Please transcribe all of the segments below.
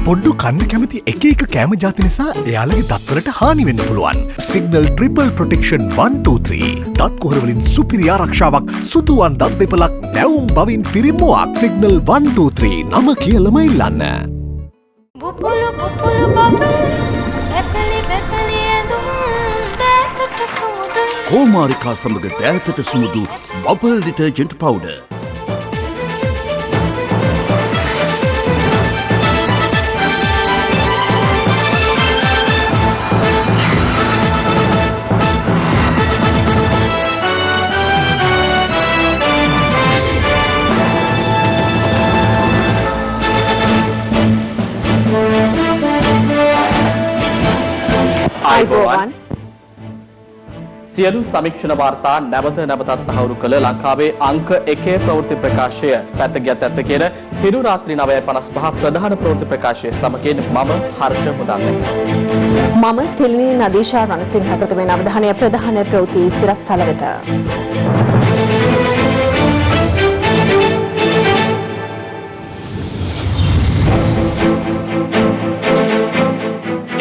පොඩ්ඩු කන්න කැමති එක එක කෑම ජාති නිසා එයාලගේ දත්වලට හානි වෙන්න පුළුවන්. සිග්නල් ට්‍රිපල් ප්‍රොටෙක්ෂන් 123 දත් කුහරවලින් සුපිරි ආරක්ෂාවක්, සුදුවන් දත් දෙපලක්, නැවුම් බවින් පිරිමුවක්. සිග්නල් 123 නම කියලම ඉල්ලන්න. බුබුලු බුබුලු බබල් ඇපලි බැපලි ඇඳුම් දෑතට සුමුදු කෝමාරිකා සමග දෑතට සුමුදු බබල් ඩිටර්ජන්ට් පවුඩර්. අයිබෝවන් සියලු සමීක්ෂණ වාර්තා නැවත නැවතත් තහවුරු කළ ලංකාවේ අංක 1 ප්‍රවෘත්ති ප්‍රකාශය පැත්තගියත් ඇත්ත කියන හිරු රාත්‍රී 9:55 ප්‍රධාන ප්‍රවෘත්ති ප්‍රකාශය සමගින් මම හර්ෂ මුදල්ලේ මම තෙලිනී නදීෂා රණසිංහ ප්‍රථමයෙන් අවධානය ප්‍රධාන ප්‍රවෘත්ති සිරස්තල වෙත.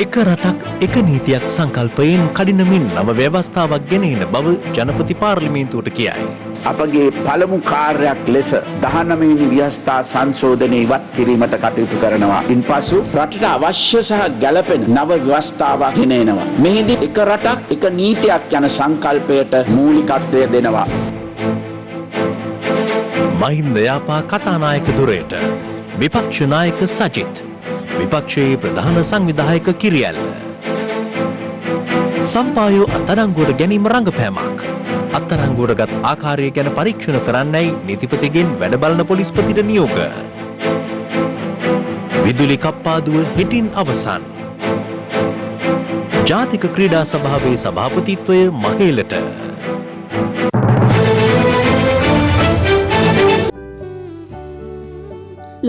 එක රටක් එක නීතියක් සංකල්පයෙන් කඩිනමින් නව ව්‍යවස්ථාවක් ගෙන එන බව ජනපති පාර්ලිමේන්තුවට කියයි. අපගේ පළමු කාර්යයක් ලෙස 19 වෙනි ව්‍යවස්ථා සංශෝධනය ඉවත් කිරීමට කටයුතු කරනවා. ඉන්පසු රටට අවශ්‍ය සහ ගැළපෙන නව ව්‍යවස්ථාවක් ගෙන එනවා. මෙහිදී එක රටක් එක නීතියක් යන සංකල්පයට මූලිකත්වය දෙනවා. මහින්ද යාපා කතානායක දුරේට විපක්ෂ නායක සජිත්, විපක්ෂයේ ප්‍රධාන සංවිධායක කිරියල්ල. සම්පායෝ අත්අඩංගුවට ගැනීම රංගපෑමක්. අත්අඩංගුවටගත් ආකාරය ගැන පරීක්ෂණ කරන්නයි නීතිපතිගෙන් වැඩ බලන පොලිස්පතිට නියෝග. විදුලි කප්පාදුව හෙටින් අවසන්. ජාතික ක්‍රීඩා සභාවේ සභාපතිත්වය මහේලට.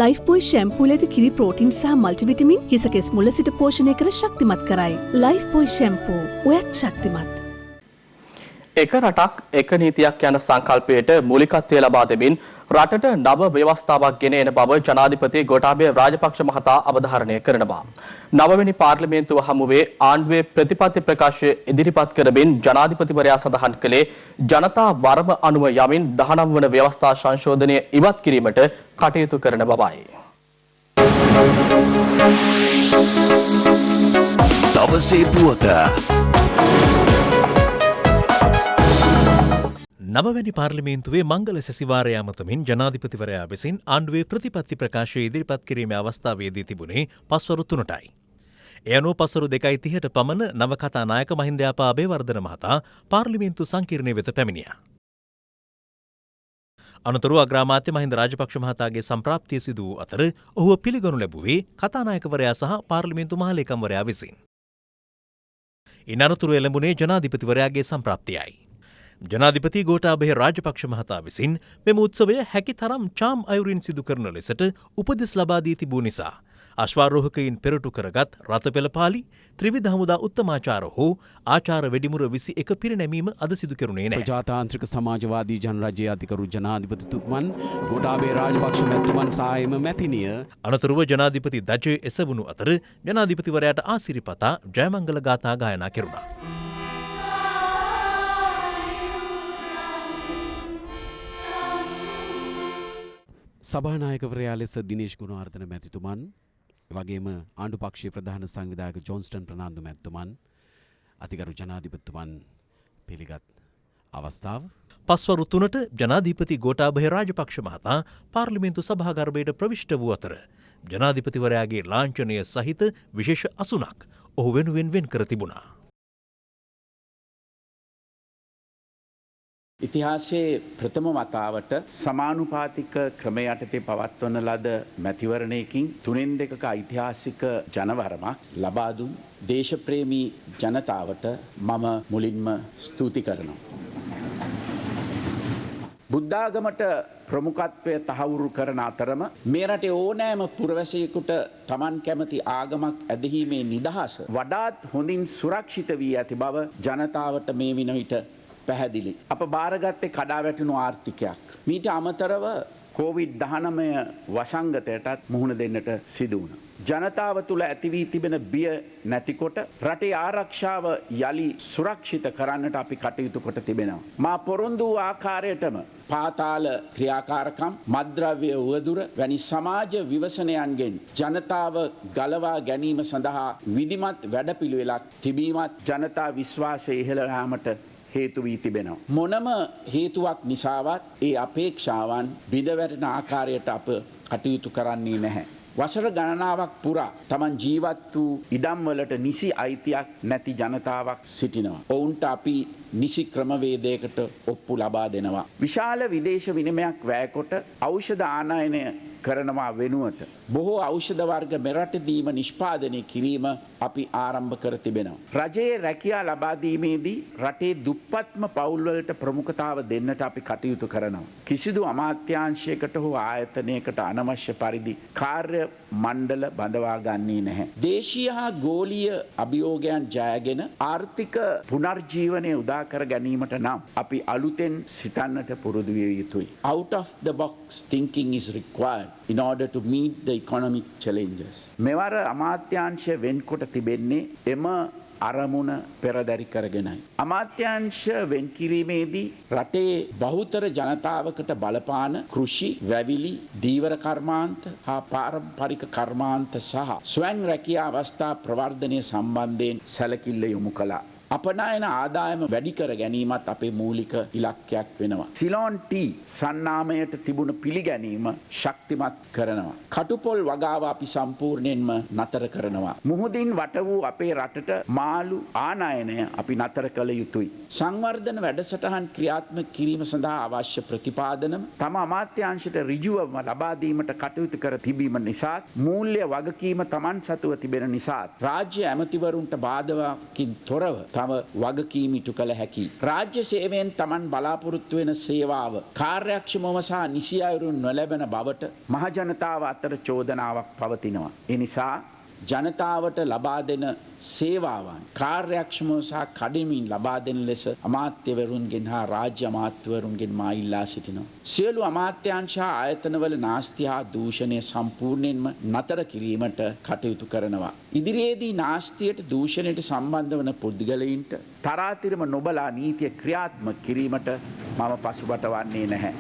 ලයිෆ් බොයි ෂැම්පූල ඇති කිරි ප්‍රෝටින් සහ මල්ටිවිටමින් හිසකෙස් මුල සිට පෝෂණය කර ශක්තිමත් කරයි. ලයිෆ් බොයි ෂැම්පූ ඔයත් ශක්තිමත්. එක රටක් එක නීතියක් යන සංකල්පයට මූලිකත්වය ලබා දෙමින් රටට නව ව්‍යවස්ථාවක් ගෙන එන බව ජනාධිපති ගෝඨාභය රාජපක්ෂ මහතා අවධාරණය කරනවා. නවවෙනි පාර්ලිමේන්තුව හමුවේ ආණ්ඩුවේ ප්‍රතිපත්ති ප්‍රකාශය ඉදිරිපත් කරමින් ජනාධිපතිවරයා සඳහන් කළේ ජනතා වරම අනුව යමින් 19 වන ව්‍යවස්ථා සංශෝධනය ඉවත් කිරීමට කටයුතු කරන බවයි. දවසේ පුවත නවවැනි පාර්ලිමේන්තුවේ මංගල සැසිවාරය අමතමින් ජනාධිපතිවරයා විසින් ආණ්ඩුවේ ප්‍රතිපත්ති ප්‍රකාශය ඉදිරිපත් කිරීමේ අවස්ථාවේදී තිබුණේ පස්වරු 3ටයි. ඒ අනුව පස්වරු 2:30ට පමණ නවකතා නායක මහින්ද යාපා අබේවර්ධන මහතා පාර්ලිමේන්තු සංකීර්ණය වෙත පැමිණියා. අනතුරුව අග්‍රාමාත්‍ය මහින්ද රාජපක්ෂ මහතාගේ සම්ප්‍රාප්තිය සිදු වූ අතර ඔහුව පිළිගනු ලැබුවේ කතානායකවරයා සහ පාර්ලිමේන්තු මහලේකම්වරයා විසින්. ඉන් අනතුරුව එළඹුණේ ජනාධිපතිවරයාගේ සම්ප්‍රාප්තියයි. ජනාධිපති ගෝඨාභය රාජපක්ෂ මහතා විසින් මෙම උත්සවය හැකිතරම් චාම් අයුරින් සිදු කරන ලෙසට උපදෙස් ලබා දී තිබූ නිසා අශ්වාරෝහකයින් පෙරටු කරගත් රථපෙළපාලි ත්‍රිවිධ හමුදා උත්තමාචාර හෝ ආචාර වැඩිමුර 21 පිරිනැමීම අද සිදු කෙරුණේ නැහැ. ප්‍රජාතාන්ත්‍රික සමාජවාදී ජනරජයේ අධිකරු ජනාධිපතිතුමන් ගෝඨාභය රාජපක්ෂ මැතිතුමන් සායම මැතිනිය අනතුරුව ජනාධිපති දජය එසවුණු අතර ජනාධිපතිවරයාට ආසිරිපතා ජයමංගල ගාථා ගායනා කෙරුණා. සභානායකවරයා ලෙස දිනේෂ් ගුණවර්ධන මැතිතුමන්, වගේම ආණ්ඩු පක්ෂයේ ප්‍රධාන සංවිධායක ජොන්ස්ටන් ප්‍රනාන්දු මැතිතුමන්, අතිගරු ජනාධිපතිතුමන් පිළිගත් අවස්ථාව. පස්වරු 3ට ජනාධිපති ගෝඨාභය රාජපක්ෂ මහතා පාර්ලිමේන්තු සභාගර්භයට ප්‍රවිෂ්ඨ වූ අතර ජනාධිපතිවරයාගේ ලාංඡනය සහිත විශේෂ අසුනක් ඔහු වෙනුවෙන් වෙන් කර තිබුණා. ඉතිහාසයේ ප්‍රථම වතාවට සමානුපාතික ක්‍රමය යටතේ පවත්වන ලද මැතිවරණයකින් 3/2ක ඓතිහාසික ජනවරමක් ලබා දුන් දේශප්‍රේමී ජනතාවට මම මුලින්ම ස්තුති කරනවා. බුද්ධාගමට ප්‍රමුඛත්වය තහවුරු කරන අතරම මේ රටේ ඕනෑම පුරවැසියෙකුට Taman කැමති ආගමක් ඇදහිීමේ නිදහස වඩාත් හොඳින් සුරක්ෂිත වී ඇති බව ජනතාවට මේ වින විට පැහැදිලි. අප බාරගත්තේ කඩා වැටුණු ආර්ථිකයක්. මීට අමතරව COVID-19 වසංගතයටත් මුහුණ දෙන්නට සිදු වුණා. ජනතාව තුළ ඇති වී තිබෙන බිය නැතිකොට රටේ ආරක්ෂාව යලි සුරක්ෂිත කරන්නට අපි කටයුතු කොට තිබෙනවා. මා පොරොන්දු වූ ආකාරයටම පාතාල ක්‍රියාකාරකම් මත්ද්‍රව්‍ය උවදුර වැනි සමාජ විවසනයන්ගෙන් ජනතාව ගලවා ගැනීම සඳහා විධිමත් වැඩපිළිවෙලක් තිබීමත් ජනතා විශ්වාසය ඉහළ යාමට හේතු වී තිබෙනවා. මොනම හේතුවක් නිසාවත් ඒ අපේක්ෂාවන් බිඳවැටෙන ආකාරයට අප කටයුතු කරන්නේ නැහැ. වසර ගණනාවක් පුරා තමන් ජීවත් වූ ඉඩම්වලට නිසි අයිතියක් නැති ජනතාවක් සිටිනවා. ඔවුන්ට අපි නිසි ක්‍රමවේදයකට ඔප්පු ලබා දෙනවා. විශාල විදේශ විනිමයක් වැයකොට ඖෂධ ආනයනය කරනවා වෙනුවට බොහෝ ඖෂධ වර්ග මෙරටදීම නිෂ්පාදනය කිරීම අපි ආරම්භ කර තිබෙනවා. රජයේ රැකියා ලබා දීමේදී රටේ දුප්පත්ම පවුල්වලට ප්‍රමුඛතාව දෙන්නට අපි කටයුතු කරනවා. කිසිදු අමාත්‍යාංශයකට හෝ ආයතනයකට අනවශ්‍ය පරිදි කාර්ය මණ්ඩල බඳවා ගන්නේ නැහැ. දේශීය හා ගෝලීය අභියෝගයන් ජයගෙන ආර්ථික පුනර්ජීවනය උදා කර ගැනීමට නම් අපි අලුතෙන් සිතන්නට පුරුදු විය යුතුයි. Out of the box thinking is required in order to meet the economic challenges. මෙවර අමාත්‍යාංශය වෙන්කොට තිබෙන්නේ එම අරමුණ පෙරදරි කරගෙනයි. අමාත්‍යාංශ වෙන් කිරීමේදී රටේ බහුතර ජනතාවකට බලපාන කෘෂි, වැවිලි, දීවර කර්මාන්ත හා පාරම්පරික කර්මාන්ත සහ ස්වයං රැකියා අවස්ථා ප්‍රවර්ධනය සම්බන්ධයෙන් සැලකිල්ල යොමු කළා. අපනයන ආදායම වැඩි කර ගැනීමත් අපේ මූලික ඉලක්කයක් වෙනවා. සිලෝන් ටී සන්නාමයට තිබුණ පිළිගැනීම ශක්තිමත් කරනවා. කටුපොල් වගාව අපි සම්පූර්ණයෙන්ම නතර කරනවා. මුහුදින් වට වූ අපේ රටට මාළු ආනයනය අපි නතර කළ යුතුයි. සංවර්ධන වැඩසටහන් ක්‍රියාත්මක කිරීම සඳහා අවශ්‍ය ප්‍රතිපාදනම තම අමාත්‍යාංශයට ඍජුවම ලබා දීමට කටයුතු කර තිබීම නිසාත් මූල්‍ය වගකීම Taman සතුව තිබෙන නිසාත් රාජ්‍ය ඇමතිවරුන්ට බාධාකින් තොරව වගකීම් ඉටු කළ හැකි. රාජ්‍ය සේවයෙන් Taman බලාපොරොත්තු වෙන සේවාව කාර්යක්ෂමව සහ නිසි අයුරින් නොලැබෙන බවට මහජනතාව අතර චෝදනාවක් පවතිනවා. ඒ නිසා ජනතාවට ලබා දෙන සේවාවන් කාර්යක්ෂමව සහ කඩමින් ලබා දෙන ලෙස අමාත්‍යවරුන්ගෙන් හා රාජ්‍ය අමාත්‍යවරුන්ගෙන් මා ඉල්ලා සිටිනවා. සියලු අමාත්‍යාංශ ආයතනවල නාස්ති හා දූෂණය සම්පූර්ණයෙන්ම නතර කිරීමට කටයුතු කරනවා. ඉදිරියේදී නාස්තියට දූෂණයට සම්බන්ධ වන පුද්ගලයින්ට තරාතිරම නොබලා නීතිය ක්‍රියාත්මක කිරීමට මම පසුබට වන්නේ නැහැ.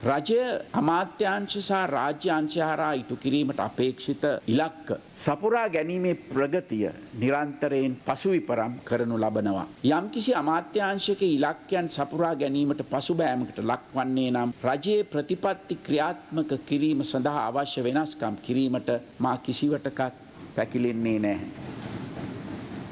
රජය අමාත්‍යාංශ සහ රාජ්‍ය අංශය හරහා ඉටු කිරීමට අපේක්ෂිත ඉලක්ක සපුරා ගැනීමේ ප්‍රගතිය නිරන්තරයෙන් පසුවිපරම් කරනු ලබනවා. යම්කිසි අමාත්‍යාංශයක ඉලක්කයන් සපුරා ගැනීමට පසුබෑමකට ලක්වන්නේ නම් රජයේ ප්‍රතිපත්ති ක්‍රියාත්මක කිරීම සඳහා අවශ්‍ය වෙනස්කම් කිරීමට මා කිසිවටකත් පැකිලෙන්නේ නැහැ.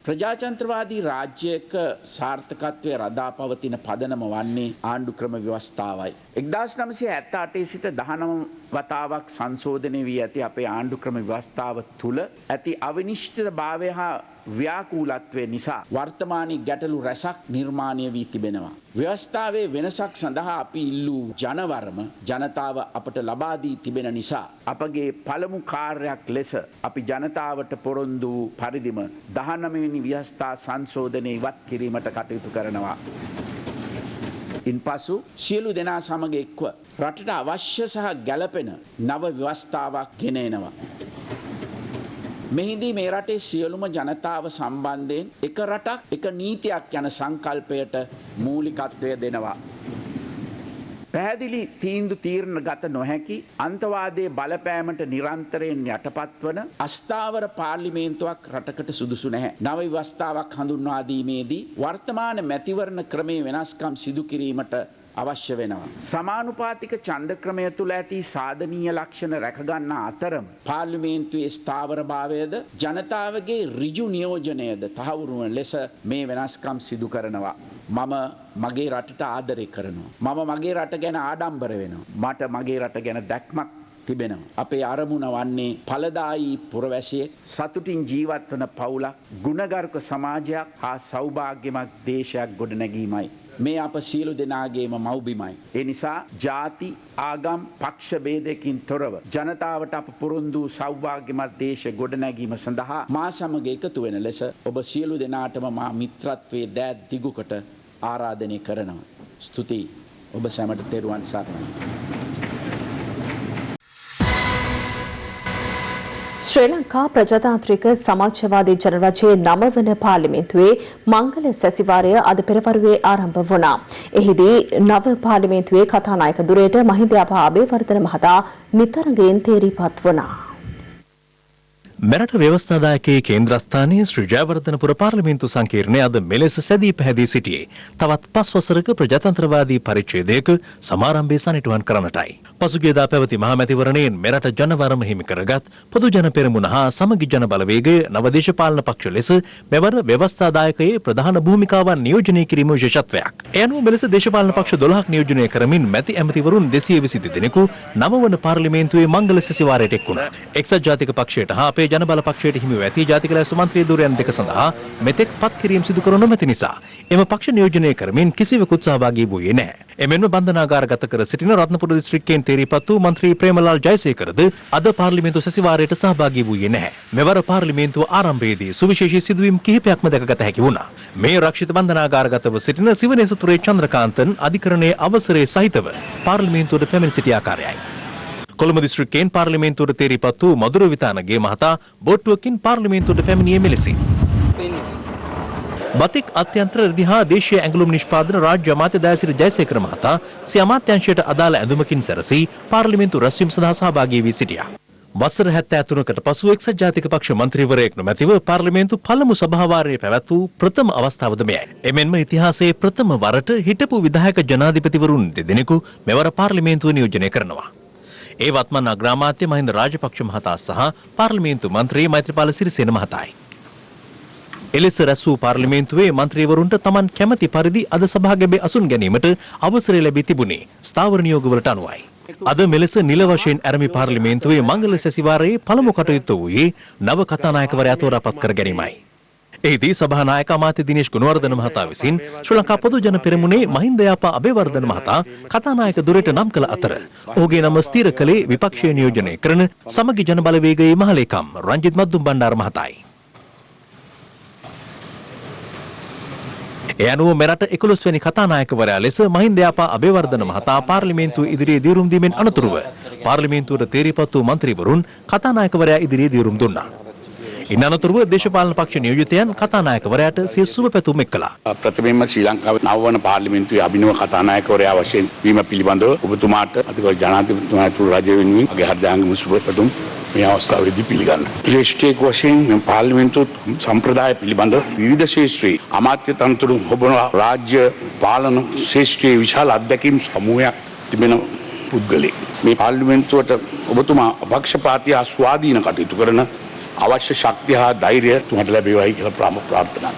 ප්‍රජාතන්ත්‍රවාදී රාජ්‍යයක සාර්ථකත්වය රඳා පවතින පදනම වන්නේ ආණ්ඩු ක්‍රම ව්‍යවස්ථාවයි. 1978 සිට 19 වතාවක් සංශෝධනය වී ඇති අපේ ආණ්ඩු ක්‍රම ව්‍යවස්ථාව තුළ ඇති අවිනිශ්චිතභාවය හා ව්‍යාකූලත්වය නිසා වර්තමානයේ ගැටලු රැසක් නිර්මාණය වී තිබෙනවා. ව්‍යවස්ථාවේ වෙනසක් සඳහා අපි ඉල්ලූ ජනවරම ජනතාව අපට ලබා දී තිබෙන නිසා අපගේ පළමු කාර්යයක් ලෙස අපි ජනතාවට පොරොන්දු වූ පරිදිම 19 වෙනි ව්‍යවස්ථා සංශෝධනය ඉවත් කිරීමට කටයුතු කරනවා. ඉන්පසු සියලු දෙනා සමග එක්ව රටට අවශ්‍ය සහ ගැළපෙන නව ව්‍යවස්ථාවක් ගෙන එනවා. මෙහිදී මේ රටේ සියලුම ජනතාව සම්බන්ධයෙන් එක රටක් එක නීතියක් යන සංකල්පයට මූලිකත්වය දෙනවා. පැහැදිලි තීරණ ගත නොහැකි අන්තවාදයේ බලපෑමට නිරන්තරයෙන් යටපත් වන අස්ථාවර පාර්ලිමේන්තුවක් රටකට සුදුසු නැහැ. නව ව්‍යවස්ථාවක් හඳුන්වා දීමේදී වර්තමාන මැතිවරණ ක්‍රමයේ වෙනස්කම් සිදු කිරීමට අවශ්‍ය වෙනවා. සමානුපාතික ඡන්ද ක්‍රමය තුළ ඇති සාධනීය ලක්ෂණ රැකගන්න අතරම පාර්ලිමේන්තුවේ ස්ථාවරභාවයද ජනතාවගේ ඍජු නියෝජනයද තහවුරු වන ලෙස මේ වෙනස්කම් සිදු කරනවා. මම මගේ රටට ආදරය කරනවා. මම මගේ රට ගැන ආඩම්බර වෙනවා. මට මගේ රට ගැන දැක්මක් තිබෙනවා. අපේ අරමුණ වන්නේ ඵලදායී පුරවැසියෙක්, සතුටින් ජීවත් වන පවුලක්, ගුණගරුක සමාජයක් හා සෞභාග්‍යමත් දේශයක් ගොඩනැගීමයි. මේ අප සියලු දෙනාගේම මව්බිමයි. ඒ නිසා ජාති, ආගම්, පක්ෂ ભેදයකින් තොරව ජනතාවට අප පොරොන්දු සෞභාග්‍යමත් දේශ ගොඩනැගීම සඳහා මා සමග එකතු වෙන ලෙස ඔබ සියලු දෙනාටම මා මිත්‍රත්වයේ දෑත් දිගුකට ආරාධනය කරනවා. ස්තුතියි. ඔබ සැමට තෙරුවන් සරණයි. ශ්‍රී ලංකා ප්‍රජාතාන්ත්‍රික සමාජවාදී ජනරජයේ 9 වන පාර්ලිමේන්තුවේ මංගල සැසිවාරය අද පෙරවරුවේ ආරම්භ වුණා. එහිදී නව පාර්ලිමේන්තුවේ කතානායක දුරේට මහින්දයාපා අබේවර්ධන මහතා නිතරගයෙන් තේරීපත් වුණා. මෙරට ව්‍යවස්ථාදායකයේ කේන්ද්‍රස්ථානයේ ශ්‍රී ජයවර්ධනපුර පාර්ලිමේන්තු සංකීර්ණය අද මෙලෙස සැදී පැහැදී සිටියේ. තවත් 5 වසරක ප්‍රජාතන්ත්‍රවාදී පරිච්ඡේදයක සමාරම්භය සනිටුහන් කරන්නටයි. පසුගියදා පැවති මහමැතිවරණයෙන් මෙරට ජනවරම හිමි කරගත් පොදු ජන පෙරමුණ හා සමගි ජන බලවේගය නව දේශපාලන පක්ෂ ලෙස මෙවර ව්‍යවස්ථාදායකයේ ප්‍රධාන භූමිකාවන් නියෝජනය කිරීම විශේෂත්වයක්. ඒ අනුව මෙලෙස දේශපාලන පක්ෂ 12ක් නියෝජනය කරමින් මැති ඇමතිවරුන් 222 දෙනෙකු නවවන පාර්ලිමේන්තුවේ මංගල සැසිවාරයට එක් වුණා. එක්සත් ජාතික පක්ෂයට හා අපේ ජන බල පක්ෂයට හිමි ඇති ජාතික ලැයිස්තු මන්ත්‍රී ධුරයන් දෙක සඳහා මෙතෙක් පත් කිරීම සිදු කර නොමැති නිසා එම පක්ෂ නියෝජනය කරමින් කිසිවෙකුත් සහභාගී වූයේ නැහැ. එමෙන්ම බන්ධනාගාරගත කර සිටින රත්නපුර දිස්ත්‍රික්කයෙන් තේරීපත් වූ මන්ත්‍රී ප්‍රේමලාල් ජයසේකරද අද පාර්ලිමේන්තු සැසිවාරයට සහභාගී වූයේ නැහැ. මෙවර පාර්ලිමේන්තුව ආරම්භයේදී සුවිශේෂී සිදුවීම් කිහිපයක්ම දැකගත හැකි වුණා. මේ රක්ෂිත බන්ධනාගාරගතව සිටින සිවනේසතුරේ චන්ද්‍රකාන්තන් අධිකරණයේ අවසරයේ සහිතව පාර්ලිමේන්තුවට පැමිණ සිටි ආකාරයයි. කොළඹ දිස්ත්‍රික්කයෙන් පාර්ලිමේන්තුවට තේරීපත් වූ මధుර විතානගේ මහතා බෝට්ටුවකින් පාර්ලිමේන්තුවට පැමිණියේ මෙලෙසින්. බතික් අත්‍යන්තර රෙදි හා දේශීය ඇඟලුම් නිෂ්පාදන රාජ්‍ය අමාත්‍ය දයාසිරි ජයසේකර මහතා සිය අමාත්‍යාංශයට අදාළ ඇඳුමකින් සැරසී පාර්ලිමේන්තු රැස්වීම සඳහා සහභාගී වී සිටියා. වසර 73කට පසු එක්සත් ජාතික පක්ෂ මන්ත්‍රීවරයෙක් නොමැතිව පාර්ලිමේන්තු පළමු සභාවාරයේ පැවැත් වූ ප්‍රථම අවස්ථාවද මෙයයි. එමෙන්ම ඉතිහාසයේ ප්‍රථම වරට හිටපු විධායක ජනාධිපතිවරුන් දෙදෙනෙකු මෙවර පාර්ලිමේන්තුව නියෝජනය කරනවා. ඒ වත්මන් අග්‍රාමාත්‍ය මහින්ද රාජපක්ෂ මහතා සහ පාර්ලිමේන්තු මන්ත්‍රී මෛත්‍රීපාල සිරිසේන මහතායි. එලෙස රැස් වූ පාර්ලිමේන්තුවේ මන්ත්‍රීවරුන්ට තමන් කැමැති පරිදි අද සභාගැබේ අසුන් ගැනීමට අවසරය ලැබී තිබුණේ ස්ථාවර නියෝගවලට අනුවයි. අද මෙලෙස නිල වශයෙන් ඇරමි පාර්ලිමේන්තුවේ මංගල සැසිවාරයේ පළමු කටයුත්ත වූයේ නව කතානායකවරයා තෝරාපත් කර ගැනීමයි. එහිදී සභානායක අමාත්‍ය දිනේෂ් ගුණවර්ධන මහතා විසින් ශ්‍රී ලංකා පොදු ජන පෙරමුණේ මහින්දයාපා අබේවර්ධන මහතා කතානායක දුරට නම් කළ අතර ඔහුගේ නම ස්ථිර කළේ විපක්ෂය නියෝජනය කරන සමගි ජන බලවේගයේ මහලේකම් රංජිත් මද්දුම් බණ්ඩාර මහතායි. ඒ අනුව මෙරට 11 වෙනි කතානායකවරයා ලෙස මහින්දයාපා අබේවර්ධන මහතා පාර්ලිමේන්තුව ඉදිරියේ දීරුම් දීමෙන් අනතුරුව පාර්ලිමේන්තුවට තේරීපත් වූ මන්ත්‍රීවරුන් කතානායකවරයා ඉදිරියේ දීරුම් දුන්නා. ඉන් අනතුරුව දේශපාලන පක්ෂ නියෝජිතයන් කතානායකවරයාට සිය සුබ පැතුම් එක්කලා. ප්‍රථමයෙන්ම ශ්‍රී ලංකාවේ නවවන පාර්ලිමේන්තුවේ අභිනව කතානායකවරයා වශයෙන් වීම පිළිබඳව ඔබතුමාට අතිගෞරව ජනාධිපතිතුමාට රජය වෙනුවෙන් මගේ හෘදයාංගම සුබ පැතුම් මේ අවස්ථාවේදී පිළිගන්න. ශ්‍රේෂ්ඨයෙක් වශයෙන් පාර්ලිමේන්තු සම්ප්‍රදාය පිළිබඳව විවිධ ශාස්ත්‍රයේ අමාත්‍ය තනතුරු ඔබන රාජ්‍ය පාලන ශාස්ත්‍රයේ විශාල අත්දැකීම් සමූහයක් තිබෙන පුද්ගලෙක්. මේ පාර්ලිමේන්තුවට ඔබතුමා අපක්ෂපාතී හා ස්වාධීන කටයුතු කරන අවශ්‍ය ශක්තිය හා ධෛර්යය තුමට ලැබේවායි කියලා ප්‍රාර්ථනා කරනවා.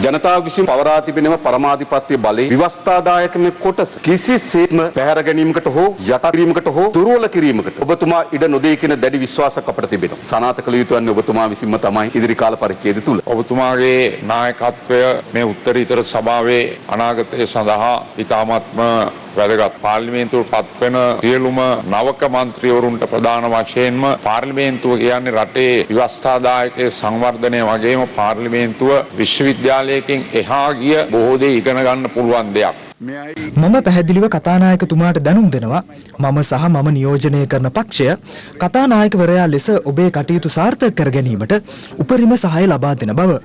ජනතාව විසින් පවරා තිබෙනම පරමාධිපත්‍ය බලය ව්‍යවස්ථාදායකම කොටස කිසිසේත්ම පැහැර ගැනීමකට හෝ යට කිරීමකට හෝ දුර්වල කිරීමකට ඔබතුමා ඉඩ නොදේ කියන දැඩි විශ්වාසයක් අපට තිබෙනවා. සනාථ කළ යුතු වන්නේ ඔබතුමා විසින්ම තමයි ඉදිරි කාල පරිච්ඡේදය තුල. ඔබතුමාගේ නායකත්වය මේ උත්තරීතර සභාවේ අනාගතය සඳහා ඉතාමත්ම වැදගත්. පාර්ලිමේන්තුවට පත්වෙන සියලුම නවක මන්ත්‍රීවරුන්ට ප්‍රධාන වශයෙන්ම පාර්ලිමේන්තුව කියන්නේ රටේ ව්‍යවස්ථාදායකයේ සංවර්ධනය වගේම පාර්ලිමේන්තුව විශ්වවිද්‍යාලයකින් එහා ගිය බොහෝ දේ ඉගෙන ගන්න පුළුවන් දෙයක්. මම පැහැදිලිව කතානායකතුමාට දැනුම් දෙනවා මම සහ මම නියෝජනය කරන පක්ෂය කතානායකවරයා ලෙස ඔබේ කටයුතු සාර්ථක කර ගැනීමට උපරිම සහාය ලබා දෙන බව.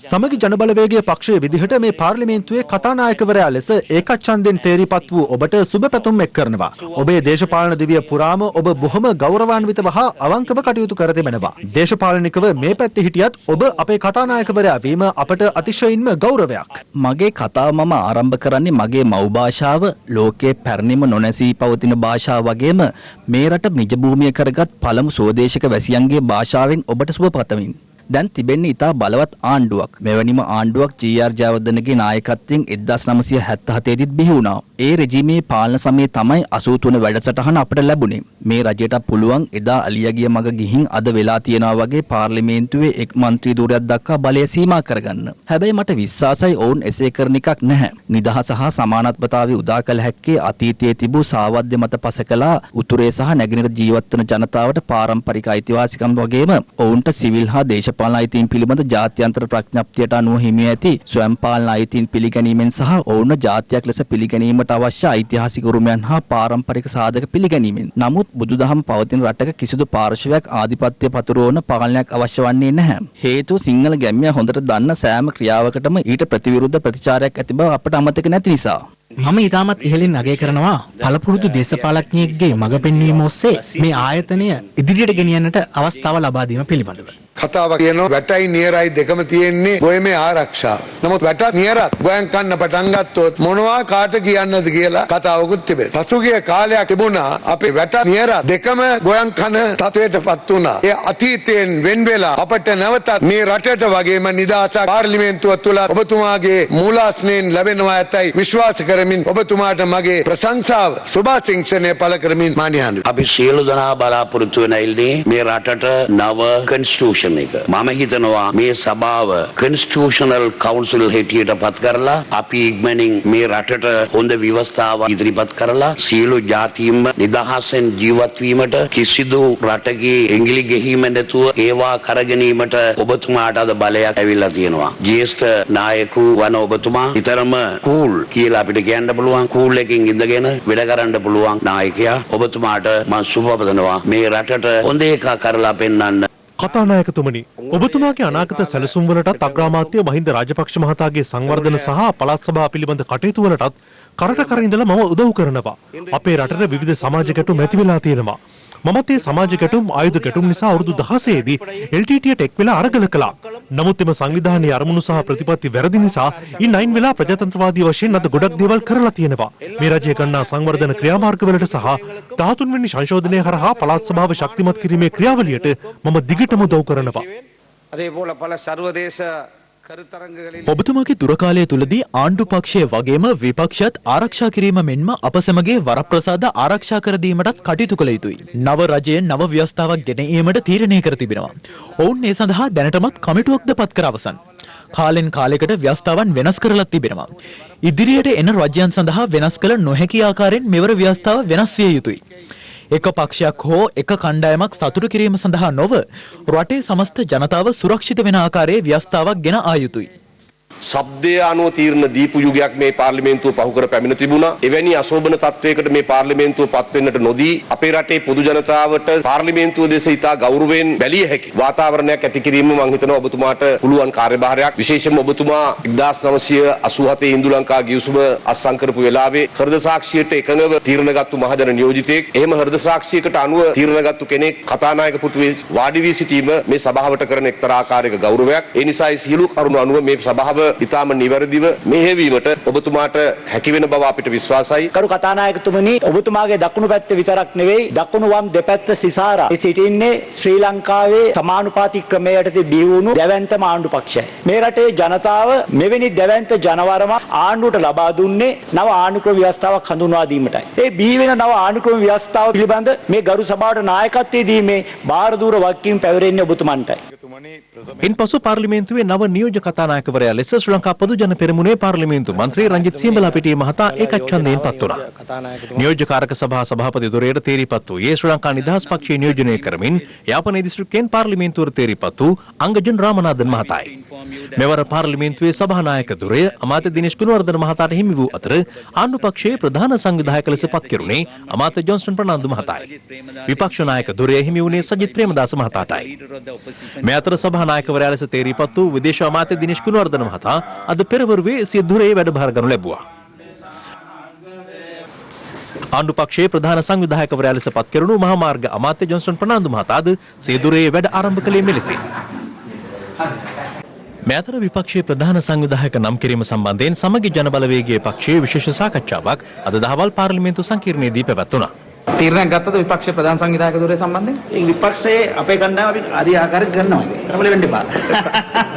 සමගි ජනබලවේගයේ පක්ෂයේ විදිහට මේ පාර්ලිමේන්තුවේ කතානායකවරයා ලෙස ඒකච්ඡන්දෙන් තේරීපත් වූ ඔබට සුබ පැතුම් එක් කරනවා. ඔබේ දේශපාලන දිවිය පුරාම ඔබ බොහොම ගෞරවාන්විතව හා අවංකව කටයුතු කර තිබෙනවා. දේශපාලනිකව මේ පැත්තේ හිටියත් ඔබ අපේ කතානායකවරයා වීම අපට අතිශයින්ම ගෞරවයක්. මගේ කතාව මම ආරම්භ කරන්නේ මගේ මව් භාෂාව ලෝකයේ පැරණිම නොනැසී පවතින භාෂාව වගේම මේ රට නිජ භූමිය කරගත් පළමු ස්වදේශික වැසියන්ගේ භාෂාවෙන් ඔබට සුබ පතමින්. දැන් තිබෙන්නේ ඉතා බලවත් ආණ්ඩුවක්. මෙවැනිම ආණ්ඩුවක් ජී.ආර්. ජයවර්ධනගේ නායකත්වයෙන් 1977 දී බිහි වුණා. ඒ රෙජිමේ පාලන සමයේ තමයි 83 වැඩසටහන අපට ලැබුණේ. මේ රජයට පුළුවන් එදා අලියගිය මග ගිහින් අද වෙලා තියනවා වගේ පාර්ලිමේන්තුවේ එක් മന്ത്രി ධූරයක් දක්වා බලය සීමා කරගන්න. හැබැයි මට විශ්වාසයි ඔවුන් එසේ කරන එකක් නැහැ. නිදහස සහ සමානත්වතාවය උදා කළ හැක්කේ අතීතයේ තිබූ සාවද්‍ය මත පසකලා උතුරේ සහ නැගෙනහිර ජීවත් වන ජනතාවට පාරම්පරික අයිතිවාසිකම් වගේම ඔවුන්ට සිවිල් හා දේශ දේශපාලන අයිතීන් පිළිබඳ ජාත්‍යන්තර ප්‍රඥප්තියට අනුව හිමි ඇති ස්වයං පාලන අයිතීන් පිළිගැනීමෙන් සහ ඔවුන් ජාත්‍යයක් ලෙස පිළිගැනීමට අවශ්‍ය ඓතිහාසික උරුමයන් හා පාරම්පරික සාධක පිළිගැනීමෙන්. නමුත් බුදුදහම පවතින රටක කිසිදු පාර්ශවයක් ආධිපත්‍ය පතුරවන පාලනයක් අවශ්‍ය වන්නේ නැහැ. හේතුව සිංහල ගැමියා හොඳට දන්න සෑම ක්‍රියාවකටම ඊට ප්‍රතිවිරුද්ධ ප්‍රතිචාරයක් ඇති බව අපට අමතක නැති නිසා. මම ඉතාමත් ඉහළින් අගය කරනවා පළපුරුදු දේශපාලඥයෙක්ගේ මඟ පෙන්වීම ඔස්සේ මේ ආයතනය ඉදිරියට ගෙනියන්නට අවස්ථාව ලබා දීම පිළිබඳව. කතාව කියනවා වැටයි නියරයි දෙකම තියෙන්නේ ගොයමේ ආරක්ෂාව. නමුත් වැටත් නියරත් ගොයන් කන්න පටන් ගත්තොත් මොනවා කාට කියන්නද කියලා කතාවකුත් තිබෙනවා. පසුගිය කාලයක් තිබුණා අපේ වැට නියරත් දෙකම ගොයන් කන තත්වයටපත් වුණා. ඒ අතීතයෙන් වෙන් වෙලා අපට නැවතත් මේ රටට වගේම නිදහසක් පාර්ලිමේන්තුව තුළ ඔබතුමාගේ මූලාස්නයෙන් ලැබෙනවා ඇතයි විශ්වාස කරමින් ඔබතුමාට මගේ ප්‍රශංසාව සුභාසිංසනය පළ කරමින් මානියන්දු. අපි සියලු දෙනා බලාපොරොත්තු වෙන ඉල්ලේ මේ රටට නව කන්ස්ටිටියුෂන් එක. මම හිතනවා මේ සභාව කන්ස්ටිටියුෂනල් කවුන්සිල් හැටියට පත් කරලා අපි ඉක්මනින් මේ රටට හොඳ ව්‍යවස්ථාවක් ඉදිරිපත් කරලා සියලු ජාතීන්ම නිදහසෙන් ජීවත් වීමට කිසිදු රටකේ එංගිලි ගෙහිම නැතුව ඒවා කරගැනීමට ඔබතුමාට අද බලයක් ඇවිල්ලා තියෙනවා. ජ්‍යෙෂ්ඨ නායකු වන ඔබතුමා ඊතරම කූල් කියලා අපිට කියන්න පුළුවන්. කූල් එකකින් ඉඳගෙන වැඩ කරන්න පුළුවන් නායකයා. ඔබතුමාට මම සුබපතනවා මේ රටට හොඳ එකක් කරලා පෙන්වන්න. කතානායකතුමනි, ඔබතුමාගේ අනාගත සැලසුම් වලටත් අග්‍රාමාත්‍ය මහින්ද රාජපක්ෂ මහතාගේ සංවර්ධන සහ පළාත් සභාව පිළිබඳ කටයුතු වලටත් කරට කර ඉඳලා මම උදව් කරනවා. අපේ රටේ විවිධ සමාජ ගැටුම් ඇති වෙලා තියෙනවා. මමත් ඒ සමාජ ගැටුම් ආයුධ ගැටුම් නිසා අවුරුදු 16 දී LTTට එක් වෙලා අරගල කළා. නමුත් එම සංවිධානයේ අරමුණු සහ ප්‍රතිපත්ති වැරදි නිසා ඉන් අයින් වෙලා ප්‍රජාතන්ත්‍රවාදී වශයෙන් අද ගොඩක් දේවල් කරලා තියෙනවා. මේ රජය ගන්නා සංවර්ධන ක්‍රියාමාර්ගවලට සහ 13 වෙනි සංශෝධනය හරහා පළාත් සභාව ශක්තිමත් කිරීමේ ක්‍රියාවලියට මම දිගටම උදව් කරනවා. ඔබතුමාගේ දුරකාලය තුලදී ආණ්ඩු පක්ෂය වගේම විපක්ෂයත් ආරක්ෂා කිරීම මෙන්ම අප සැමගේ වරප්‍රසාද ආරක්ෂා කර දීමටත් කටයුතු කළ යුතුයි. නව රජයෙන් නව ව්‍යවස්ථාවක් ගෙන ඒමට තීරණය කර තිබෙනවා. ඔවුන් ඒ සඳහා දැනටමත් කමිටුවක්ද පත් කර අවසන්. කාලෙන් කාලයකට ව්‍යවස්ථාවන් වෙනස් කරලා තිබෙනවා. ඉදිරියට එන රජයන් සඳහා වෙනස් කළ නොහැකි ආකාරයෙන් මෙවර ව්‍යවස්ථාව වෙනස් විය යුතුයි. එක පක්ෂයක් හෝ එක කණ්ඩායමක් සතුටු කිරීම සඳහා නොව රටේ සමස්ත ජනතාව සුරක්ෂිත වෙන ආකාරයේ ව්‍යවස්ථාවක් ගෙන ආ යුතුයි. ශබ්දය අනුව තීරණ දීපු යුගයක් මේ පාර්ලිමේන්තුව පහු කර පැමිණ තිබුණා. එවැනි අශෝභන තත්වයකට මේ පාර්ලිමේන්තුව පත් වෙන්නට නොදී අපේ රටේ පොදු ජනතාවට පාර්ලිමේන්තුව දෙස ඉතා ගෞරවයෙන් බැලිය හැකි වාතාවරණයක් ඇති කිරීම මම හිතනවා ඔබතුමාට පුළුවන් කාර්යභාරයක්. විශේෂයෙන්ම ඔබතුමා 1987 ඉන්දු ලංකා ගිවිසුම අත්සන් කරපු වෙලාවේ හෘද සාක්ෂියට එකඟව තීරණ ගත්තු මහජන නියෝජිතයෙක්. එහෙම හෘද සාක්ෂියකට අනුව තීරණ ගත්තු කෙනෙක් කතානායක පුටුවේ වාඩි වී සිටීම මේ සභාවට කරන එක්තරා ආකාරයක ගෞරවයක්. ඒ නිසා ඒ සියලු කරුණු අනුව මේ සභාව ඉතාම නිවැරදිව මෙහෙවීමට ඔබතුමාට හැකි වෙන බව අපිට විශ්වාසයි. කරු කතානායකතුමනි, ඔබතුමාගේ දකුණු පැත්ත විතරක් නෙවෙයි දකුණු වම් දෙපැත්ත සිසාරා සිටින්නේ ශ්‍රී ලංකාවේ සමානුපාතික ක්‍රමයට බිහි වුණු දැවැන්තම ආණ්ඩු පක්ෂයයි. මේ රටේ ජනතාව මෙවැනි දැවැන්ත ජනවරම ආණ්ඩුවට ලබා දුන්නේ නව ආණ්ඩුක්‍රම ව්‍යවස්ථාවක් හඳුන්වා දීමටයි. ඒ බිහි වෙන නව ආණ්ඩුක්‍රම ව්‍යවස්ථාව පිළිබඳ මේ ගරු සභාවට නායකත්වයේ දීමේ බාරදූර වගකීම් පැවරෙන්නේ ඔබතුමන්ටයි. ඉන්පසු පාර්ලිමේන්තුවේ නව නියෝජ්‍ය කතානායකවරයා ලෙස ශ්‍රී ලංකා පොදු ජන පෙරමුණේ පාර්ලිමේන්තු මන්ත්‍රී රංජිත් සියඹලාපිටිය මහතා ඒකච්ඡන්දයෙන් පත් වුණා. නියෝජ්‍ය කාරක සභා සභාපති ධුරයට තේරීපත් වූයේ ශ්‍රී ලංකා නිදහස් පක්ෂයේ නියෝජනය කරමින් යාපනයේ දිස්ත්‍රික්කයෙන් පාර්ලිමේන්තුවට තේරීපත් වූ අංගජන් රාමනාදන් මහතායි. මෙවර පාර්ලිමේන්තුවේ සභානායක ධුරය අමාත්‍ය දිනේෂ් ගුණවර්ධන මහතාට හිමි වූ අතර ආණ්ඩු පක්ෂයේ ප්‍රධාන සංවිධායක ලෙස පත් කෙරුණේ අමාත්‍ය ජොන්ස්ටන් ප්‍රනාන්දු මහතායි. විපක්ෂ නායක ධුරය හිමි වුණේ සජිත් ප්‍රේමදාස මහතාටයි. මේ අතර සභානායකවරයා ලෙස තේරීපත් වූ විදේශ අමාත්‍ය දිනේෂ් ගුණවර්ධන මහතා අද පෙරවරුවේ සිය ධුරයේ වැඩභාර ගනු ලැබුවා. ආණ්ඩු පක්ෂයේ ප්‍රධාන සංවිධායකවරයා ලෙස පත් කෙරුණු මහා මාර්ග අමාත්‍ය ජොන්ස්ටන් ප්‍රනාන්දු මහතාද සිය ධුරයේ වැඩ ආරම්භ කළේ මෙලෙසින්. මේ අතර විපක්ෂයේ ප්‍රධාන සංවිධායක නම් කිරීම සම්බන්ධයෙන් සමගි ජන බලවේගයේ පක්ෂයේ විශේෂ සාකච්ඡාවක් අද දහවල් පාර්ලිමේන්තු සංකීර්ණයේදී පැවැත්වුණා. තීරණයක් ගත්තද විපක්ෂ ප්‍රධාන සංවිධායක ධුරය සම්බන්ධයෙන්? ඒ විපක්ෂයේ අපේ ගණ්ඩායම අපි හරි ආකාරයට ගන්නවා ඒක. කරබල වෙන්න එපා.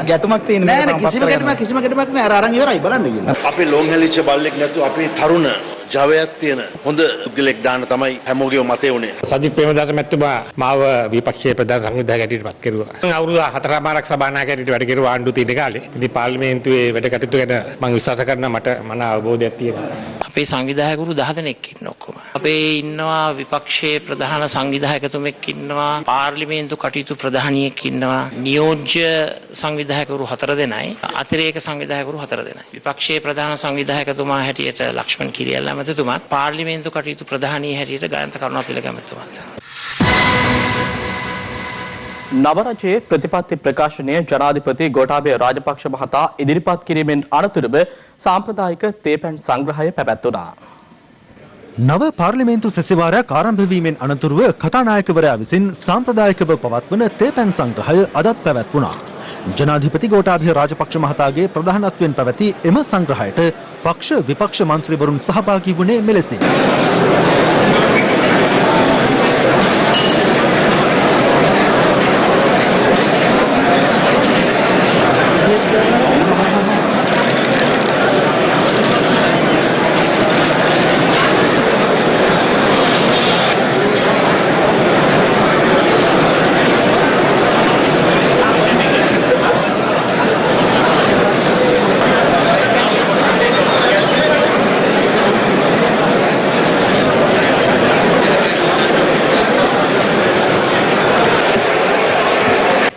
ගැටුමක් තියෙන්නේ නෑ නෑ කිසිම ගැටුමක් නෑ. අර අරන් ඉවරයි බලන්න කියලා. අපි ලොම් හැලිච්ච බල්ලෙක් නැතුව අපි තරුණ ජවයක් තියෙන හොඳ පුද්ගලෙක් දාන්න තමයි හැමෝගේම මතය උනේ. සජිත් ප්‍රේමදාස මැතිතුමා මාව විපක්ෂයේ ප්‍රධාන සංවිධායක හැටියට පත් කෙරුවා. අවුරුදු 4මාරක් සභානායක හැටියට වැඩ කෙරුවා ආණ්ඩුව තියෙන කාලේ. ඉතින් පාර්ලිමේන්තුවේ වැඩ කටයුතු ගැන මම විශ්වාස කරනවා මට මන අවබෝධයක් තියෙනවා. අපේ සංවිධායකවරු 10 දෙනෙක් ඉන්න ඔක්කොම. අපේ ඉන්නවා විපක්ෂයේ ප්‍රධාන සංවිධායකතුමෙක් ඉන්නවා, පාර්ලිමේන්තු කටයුතු ප්‍රධානියෙක් ඉන්නවා, නියෝජ්‍ය සංවිධායකවරු 4 දෙනයි, අතිරේක සංවිධායකවරු 4 දෙනයි. විපක්ෂයේ ප්‍රධාන සංවිධායකතුමා හැටියට ලක්ෂ්මන් කිරියල්ල මැතිතුමාත්, පාර්ලිමේන්තු කටයුතු ප්‍රධානී හැටියට ගායන්ත කරුණාතිලක මැතිතුමාත්. නවරජයේ ප්‍රතිපත්ති ප්‍රකාශනය ජනාධිපති ගෝඨාභය රාජපක්ෂ මහතා ඉදිරිපත් කිරීමෙන් අනතුරුව සාම්ප්‍රදායික තේපැන් සංග්‍රහය පැවැත්වුණා. නව පාර්ලිමේන්තු සැසිවාරයක් ආරම්භ වීමෙන් අනතුරුව කතානායකවරයා විසින් සාම්ප්‍රදායිකව පවත්වන තේපැන් සංග්‍රහය අදත් පැවැත්වුණා. ජනාධිපති ගෝඨාභය රාජපක්ෂ මහතාගේ ප්‍රධානත්වයෙන් පැවති එම සංග්‍රහයට පක්ෂ විපක්ෂ මන්ත්‍රීවරුන් සහභාගී වුණේ මෙලෙසින්.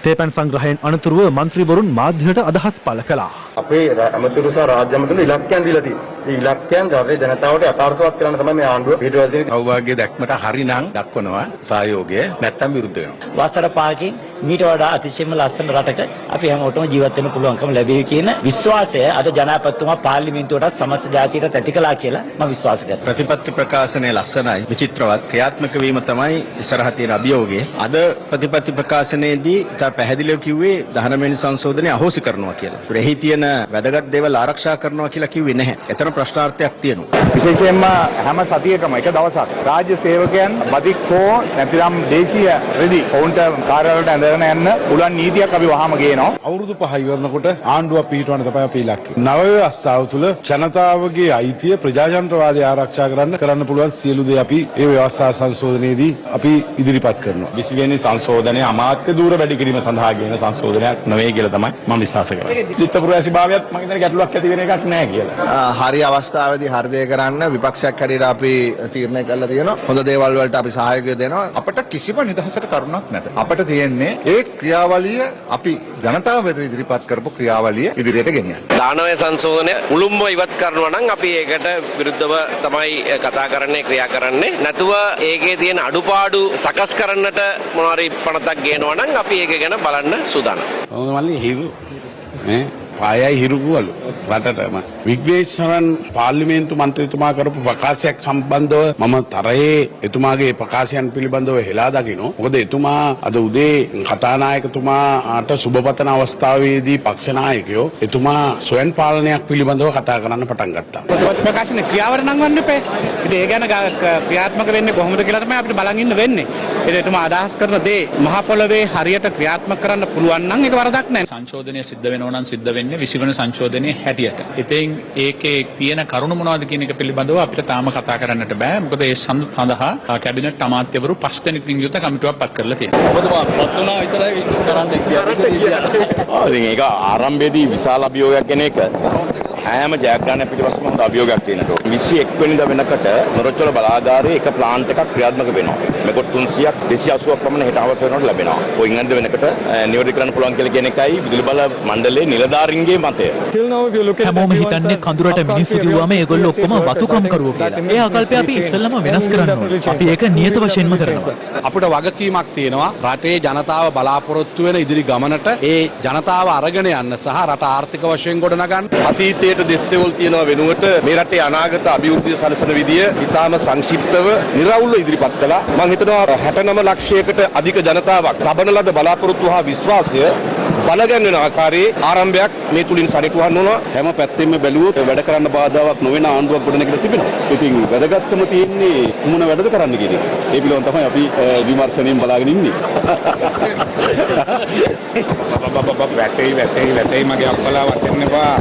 තේපැන් සංග්‍රහයෙන් අනතුරුව මන්ත්‍රීවරුන් මාධ්‍යයට අදහස් පළ කළා. අපේ අමතුරු සහ රාජ්‍ය අමතුරු ඉලක්කයන් දීලා තියෙනවා. ඒ ඉලක්කයන් රටේ ජනතාවට යථාර්ථවත් කරන්න තමයි මේ ආණ්ඩුව පිටවදින අවවාග්‍ය දැක්මට හරිනම් දක්වනවා සහයෝගය නැත්තම් විරුද්ධ වෙනවා. වසර 5කින් මීට වඩා අතිශයින්ම ලස්සන රටක අපි හැමෝටම ජීවත් වෙන්න පුළුවන්කම ලැබෙවි කියන විශ්වාසය අද ජනාධිපතිතුමා පාර්ලිමේන්තුවටත් සමස්ත ජාතියටත් ඇති කළා කියලා මම විශ්වාස කරනවා. ප්‍රතිපත්ති ප්‍රකාශනය ලස්සනයි විචිත්‍රවත් ක්‍රියාත්මක වීම තමයි ඉස්සරහ තියෙන අභියෝගය. අද ප්‍රතිපත්ති ප්‍රකාශනයේදී ඉතා පැහැදිලිව කිව්වේ 19 වෙනි සංශෝධනය අහෝසි කරනවා කියලා. එහි තියෙන වැදගත් දේවල් ආරක්ෂා කරනවා කියලා කිව්වේ නැහැ. එතන ප්‍රශ්නාර්ථයක් තියෙනවා. විශේෂයෙන්ම හැම සතියකම එක දවසක් රාජ්‍ය සේවකයන් බදික් හෝ නැතිනම් දේශීය රෙදි ඔවුන්ට කාර්යාලවලට ඇඳගෙන යන්න උලන් නීතියක් අපි වහාම ගේනවා. අවුරුදු 5 ඉවරනකොට ආණ්ඩුවක් පිහිටවන්න තමයි අපි ඉලක්කය. නව ව්‍යවස්ථාව තුළ ජනතාවගේ අයිතිය ප්‍රජාතන්ත්‍රවාදය ආරක්ෂා කරන්න පුළුවන් සියලු දේ අපි ඒ ව්‍යවස්ථා සංශෝධනයේදී අපි ඉදිරිපත් කරනවා. 20 වෙනි සංශෝධනය අමාත්‍ය ධූර වැඩි කිරීම සඳහා ගෙන සංශෝධනයක් නෙවෙයි කියලා තමයි මම විශ්වාස කරන්නේ. ත්‍රිත්වපුරවාසී භාවයත් මම හිතන්නේ ගැටලුවක් ඇති වෙන එකක් නෑ කියලා. හරි අවස්ථාවේදී හෘදය කරන්න විපක්ෂයක් හැටියට අපි තීරණය කළා තියෙනවා. හොඳ දේවල් වලට අපි සහයෝගය දෙනවා. අපිට කිසිම නිදහසට කරුණක් නැත. අපිට තියෙන්නේ ඒ ක්‍රියාවලිය අපි ජනතාව වෙත ඉදිරිපත් කරපු ක්‍රියාවලිය ඉදිරියට ගෙනියන්න. දානවය සංශෝධනය මුළුම්ම ඉවත් කරනවා නම් අපි ඒකට විරුද්ධව තමයි කතා කරන්නේ ක්‍රියා කරන්නේ. නැතුව ඒකේ තියෙන අඩුපාඩු සකස් කරන්නට මොනවාරි පනතක් ගේනවා නම් අපි ඒක ගැන බලන්න සූදානම්. මල්ලි හිරු පායයි හිරුගුවලු රටටම විග්නේශ්වරන් පාර්ලිමේන්තු මන්ත්‍රීතුමා කරපු ප්‍රකාශයක් සම්බන්ධව මම තරයේ එතුමාගේ ප්‍රකාශයන් පිළිබඳව හෙලා දකිනවා. මොකද එතුමා අද උදේ කතානායකතුමාට සුබපතන අවස්ථාවේදී පක්ෂ නායකයෝ එතුමා ස්වයං පාලනයක් පිළිබඳව කතා කරන්න පටන් ගත්තා. ප්‍රකාශන ක්‍රියාවට නම් වන්න එපා. ඉතින් ඒ ගැන ක්‍රියාත්මක වෙන්නේ කොහොමද කියලා තමයි අපිට බලන් ඉන්න වෙන්නේ. ඉතින් එතුමා අදහස් කරන දේ මහ පොළවේ හරියට ක්‍රියාත්මක කරන්න පුළුවන් නම් ඒක වරදක් නැහැ. සංශෝධනය සිද්ධ වෙනවා නම් සිද්ධ වෙන්නේ 20 වෙනි සංශෝධනයේ හැටියට. ඉතින් ඒකේ තියෙන කරුණු මොනවද කියන එක පිළිබඳව අපිට තාම කතා කරන්නට බෑ. මොකද ඒ සඳහා කැබිනට් අමාත්‍යවරු 5 දෙනෙක්ගෙන් යුත කමිටුවක් පත් කරලා තියෙනවා. ඔබතුමා පත් වුණා විතරයි කරන්න ඒක ආරම්භයේදී විශාල අභියෝගයක් ගෙන එක හැම ජයග්‍රහණ පිටිපස්සම හොඳ අභියෝගයක් තියෙනවා. 21 වෙනිදා වෙනකොට නොරොච්චල බලාගාරයේ එක ප්ලාන්ට් එකක් ක්‍රියාත්මක වෙනවා. මෙකොට 300ක් 280ක් පමණ හෙට අවශ්‍ය වෙනකොට ලැබෙනවා. කොයින් අන්ද වෙනකොට නිවැරදි කරන්න පුළුවන් කියලා කියන එකයි විදුලි බල මණ්ඩලයේ නිලධාරීන්ගේ මතය. හැමෝම හිතන්නේ කඳුරට මිනිස්සු කිව්වම ඒගොල්ලෝ ඔක්කොම වතුකම් කරුවෝ කියලා. ඒ ආකල්පය අපි ඉස්සෙල්ලම වෙනස් කරන්න ඕනේ. අපි ඒක නියත වශයෙන්ම කරනවා. අපිට වගකීමක් තියෙනවා රටේ ජනතාව බලාපොරොත්තු වෙන ඉදිරි ගමනට ඒ ජනතාව අරගෙන යන්න සහ රට ආර්ථික වශයෙන් ගොඩනගන්න. අතීතයට දෙස් දෙවල් තියෙනවා වෙනුවට මේ රටේ අනාගත අභිවෘද්ධිය සලසන විදිය ඉතාම සංක්ෂිප්තව නිර්වුල්ව ඉදිරිපත් කළා. මම හිතනවා 69 ලක්ෂයකට අධික ජනතාවක් ලබන ලද බලාපොරොත්තු හා විශ්වාසය බලගැන්වෙන ආකාරයේ ආරම්භයක් මේ තුලින් සනිටුහන් වුණා. හැම පැත්තෙම බැලුවොත් වැඩ කරන්න බාධාවක් නොවන ආණ්ඩුවක් ගොඩනැගිලා තිබෙනවා. ඉතින් වැදගත්කම තියෙන්නේ මොන වැඩද කරන්න කියන එක. ඒ පිළිබඳව තමයි අපි විමර්ශනයෙන් බලාගෙන ඉන්නේ. වැටේ මගේ අප්පලා වටෙන්නවා.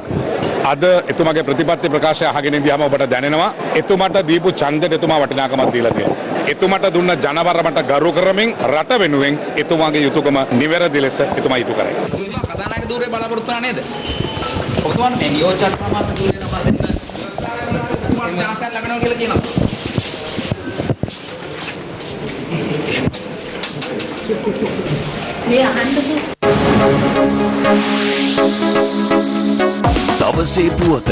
අද එතුමාගේ ප්‍රතිපත්ති ප්‍රකාශය අහගෙන ඉඳියාම ඔබට දැනෙනවා එතුමාට දීපු ඡන්දෙට එතුමා වටිනාකමක් දීලා තියෙනවා. එතුමාට දුන්න ජනවරමට ගරු කරමින් රට වෙනුවෙන් එතුමාගේ යුතුයකම නිවැරදි ලෙස එතුමා ඉටු කරයි. කතානායක ධූරේ බලාපොරොත්තු වෙනා නේද? ඔබතුමාට මේ නියෝජ්‍ය අමාත්‍ය ධූරේ නම දෙන්න දවසේ පුවත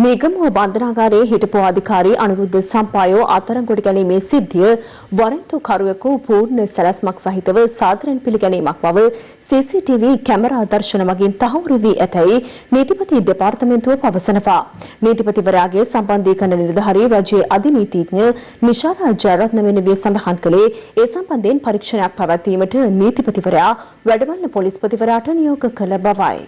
මේගමුව බන්ධනාගාරයේ හිටපු අධිකාරී අනුරුද්ධ සම්පායෝ අත්අඩංගුවට ගැනීමේ සිද්ධිය වරෙන්තුකරුවෙකු පූර්ණ සැලැස්මක් සහිතව සාදරයෙන් පිළිගැනීමක් බව CCTV කැමරා දර්ශන මගින් තහවුරු වී ඇතැයි නීතිපති දෙපාර්තමේන්තුව පවසනවා. නීතිපතිවරයාගේ සම්බන්ධීකරණ නිලධාරී රජයේ අධිනීතිඥ නිශාරා ජයරත්න වෙනුවිය සඳහන් කළේ ඒ සම්බන්ධයෙන් පරීක්ෂණයක් පැවැත්වීමට නීතිපතිවරයා වැඩවලන පොලිස්පතිවරයාට නියෝග කළ බවයි.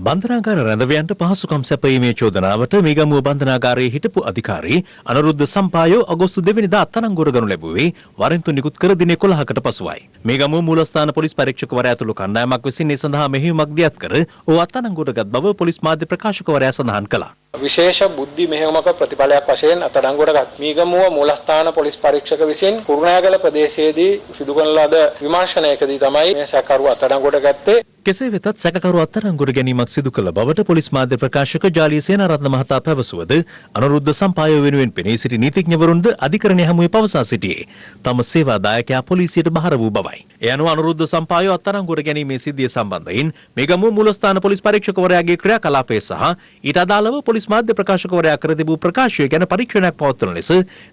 බන්ධනාගාර රැඳවියන්ට පහසුකම් සැපයීමේ චෝදනාවට මේගමුව බන්ධනාගාරයේ හිටපු අධිකාරී අනුරුද්ධ සම්පායෝ අගෝස්තු 2 වෙනිදා අත්අඩංගුවට ගනු ලැබුවේ වරෙන්තු නිකුත් කර දින 11කට පසුවයි. මේගමුව මූලස්ථාන පොලිස් පරීක්ෂකවරයා ඇතුළු කණ්ඩායමක් විසින් ඒ සඳහා මෙහෙයුමක් දියත් කර ඔහු අත්අඩංගුවට ගත් බව පොලිස් මාධ්‍ය ප්‍රකාශකවරයා සඳහන් කළා. විශේෂ බුද්ධි මෙහෙයුමක ප්‍රතිඵලයක් වශයෙන් අත්අඩංගුවට ගත් මීගමුව මූලස්ථාන පොලිස් පරීක්ෂක විසින් කුරුණෑගල ප්‍රදේශයේදී සිදු කරන ලද විමර්ශනයකදී තමයි මේ සැකකරු අත්අඩංගුවට ගත්තේ. කෙසේ වෙතත් සැකකරු අත්අඩංගුවට ගැනීමක් සිදු කළ බවට පොලිස් මාධ්‍ය ප්‍රකාශක ජාලී සේනාරත්න මහතා පැවසුවද අනුරුද්ධ සම්පායෝ වෙනුවෙන් පෙනී සිටි නීතිඥවරුන්ද අධිකරණය හමුවේ පවසා සිටියේ තම සේවාදායකයා පොලිසියට බහර වූ බවයි. ඒ අනුව අනුරුද්ධ සම්පායෝ අත්අඩංගුවට ගැනීමේ සිද්ධිය සම්බන්ධයෙන් මේගමුව මූලස්ථාන පොලිස් පරීක්ෂකවරයාගේ ක්‍රියාකලාපය සහ ඊට අදාළව පොලිස් මාධ්‍ය ප්‍රකාශකවරයා කර තිබූ ප්‍රකාශය ගැන පරීක්ෂණයක් පවත්වන ලෙස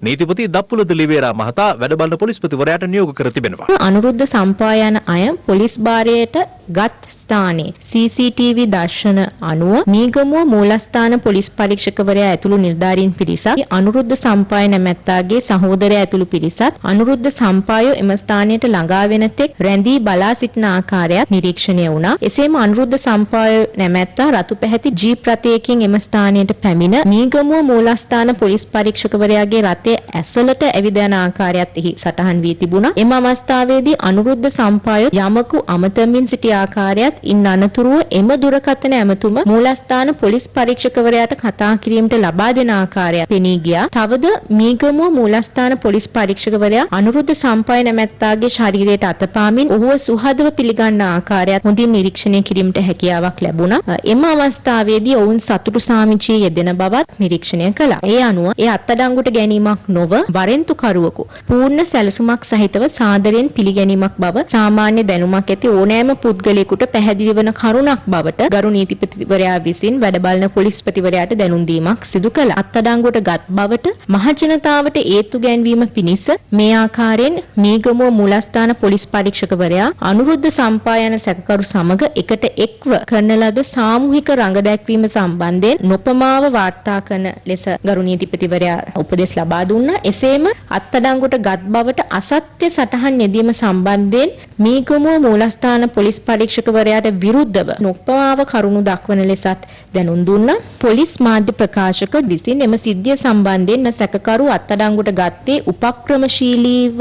නීතිපති දප්පුලද ලිවේරා මහතා වැඩබලන පොලිස්පතිවරයාට නියෝග කර තිබෙනවා. අනුරුද්ධ සම්පායන අය පොලිස් භාරයට ගත් ස්ථානයේ CCTV දර්ශන අනුව මීගමුව මූලස්ථාන පොලිස් පරීක්ෂකවරයා ඇතුළු නිලධාරීන් පිරිසක් අනුරුද්ධ සම්පාය නැමැත්තාගේ සහෝදරයා ඇතුළු පිරිසත් අනුරුද්ධ සම්පායෝ එම ස්ථානයට ළඟා වෙන තෙක් රැඳී බලා සිටින ආකාරයත් නිරීක්ෂණය වුණා. එසේම අනුරුද්ධ සම්පායෝ නැමැත්තා රතු පැහැති ජීප් රථයකින් එම ස්ථානයට පැමිණ මීගමුව මූලස්ථාන පොලිස් පරීක්ෂකවරයාගේ රථයේ ඇසලට ඇවිද යන ආකාරයත් එහි සටහන් වී තිබුණා. එම අවස්ථාවේදී අනුරුද්ධ සම්පායෝ යමකු අමතමින් සිටි ආකාරයත් ඉන් අනතුරුව එම දුරකථන ඇමතුම මූලස්ථාන පොලිස් පරීක්ෂකවරයාට කතා කිරීමට ලබා දෙන ආකාරය පෙනී ගියා. තවද මීගමුව මූලස්ථාන පොලිස් පරීක්ෂකවරයා අනුරුද්ධ සම්පාය නැමැත්තාගේ ශරීරයට අතපාමින් ඔහුව සුහදව පිළිගන්න ආකාරයත් හොඳින් නිරීක්ෂණය කිරීමට හැකියාවක් ලැබුණා. එම අවස්ථාවේදී ඔවුන් සතුටු සාමිචියේ යෙදෙන බවත් නිරීක්ෂණය කළා. ඒ අනුව ඒ අත්අඩංගුවට ගැනීමක් නොව වරෙන්තුකරුවෙකු පූර්ණ සැලසුමක් සහිතව සාදරයෙන් පිළිගැනීමක් බව සාමාන්‍ය දැනුමක් ඇති ඕනෑම පුද්ගලයෙකුට පැහැදිලි වන කරුණක් බවට ගරු නීතිපතිවරයා විසින් වැඩබලන පොලිස්පතිවරයාට දැනුම් දීමක් සිදු කළා. අත්අඩංගුවට ගත් බවට මහජනතාවට ඒත්තු ගැන්වීම පිණිස මේ ආකාරයෙන් මීගමුව මූලස්ථාන පොලිස් පරීක්ෂකවරයා අනුරුද්ධ සම්පායන සැකකරු සමග එකට එක්ව කරන ලද සාමූහික රඟ දැක්වීම සම්බන්ධයෙන් නොපමාව වාර්තා කරන ලෙස ගරු නීතිපතිවරයා උපදෙස් ලබා දුන්නා. එසේම අත්අඩංගුවට ගත් බවට අසත්‍ය සටහන් යෙදීම සම්බන්ධයෙන් මීගමුව මූලස්ථාන පොලිස් පරීක්ෂකවරයාට විරුද්ධව නොපමාව කරුණු දක්වන ලෙසත් දැනුම් දුන්නා. පොලිස් මාධ්‍ය ප්‍රකාශක විසින් එම සිද්ධිය සම්බන්ධයෙන් සැකකරු අත්අඩංගුවට ගත්තේ උපක්‍රමශීලීව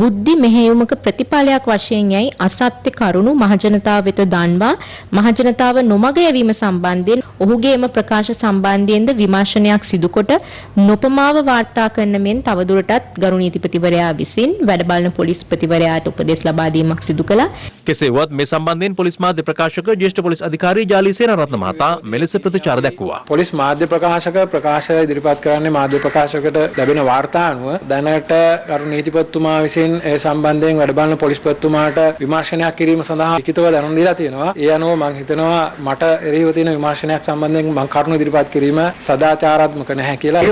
බුද්ධි මෙහෙයුමක ප්‍රතිඵලයක් වශයෙන් යයි අසත්‍ය කරුණු මහජනතාව වෙත දන්වා මහජනතාව නොමග යැවීම සම්බන්ධයෙන් ඔහුගේ එම ප්‍රකාශ සම්බන්ධයෙන්ද විමර්ශනයක් සිදුකොට නොපමාව වාර්තා කරන මෙන් තවදුරටත් ගරු නීතිපතිවරයා විසින් වැඩබලන පොලිස්පතිවරයාට උපදෙස් ලබා දීමක් සිදු කළා. කෙසේවත් මේ සම්බන්ධයෙන් පොලිස් මාධ්‍ය ප්‍රකාශක ජ්‍යෙෂ්ඨ පොලිස් අධිකාරී ජාලී සේනාරත්න මහතා මෙලෙස ප්‍රතිචාර දැක්වුවා. පොලිස් මාධ්‍ය ප්‍රකාශක ප්‍රකාශය ඉදිරිපත් කරන්නේ මාධ්‍ය ප්‍රකාශකට ලැබෙන වාර්තා අනුව දැනට ගරු නීතිපතිතුමා විසින් ඒ සම්බන්ධයෙන් වැඩබලන පොලිස්පතිතුමාට විමර්ශනයක් කිරීම සඳහා ලිඛිතව දැනුම් දීලා තියෙනවා. ඒ අනුව මම හිතනවා මට එරෙහිව තියෙන විමර්ශනයක් සම්බන්ධයෙන් මම කරුණු ඉදිරිපත් කිරීම සදාචාරාත්මක නැහැ කියලා.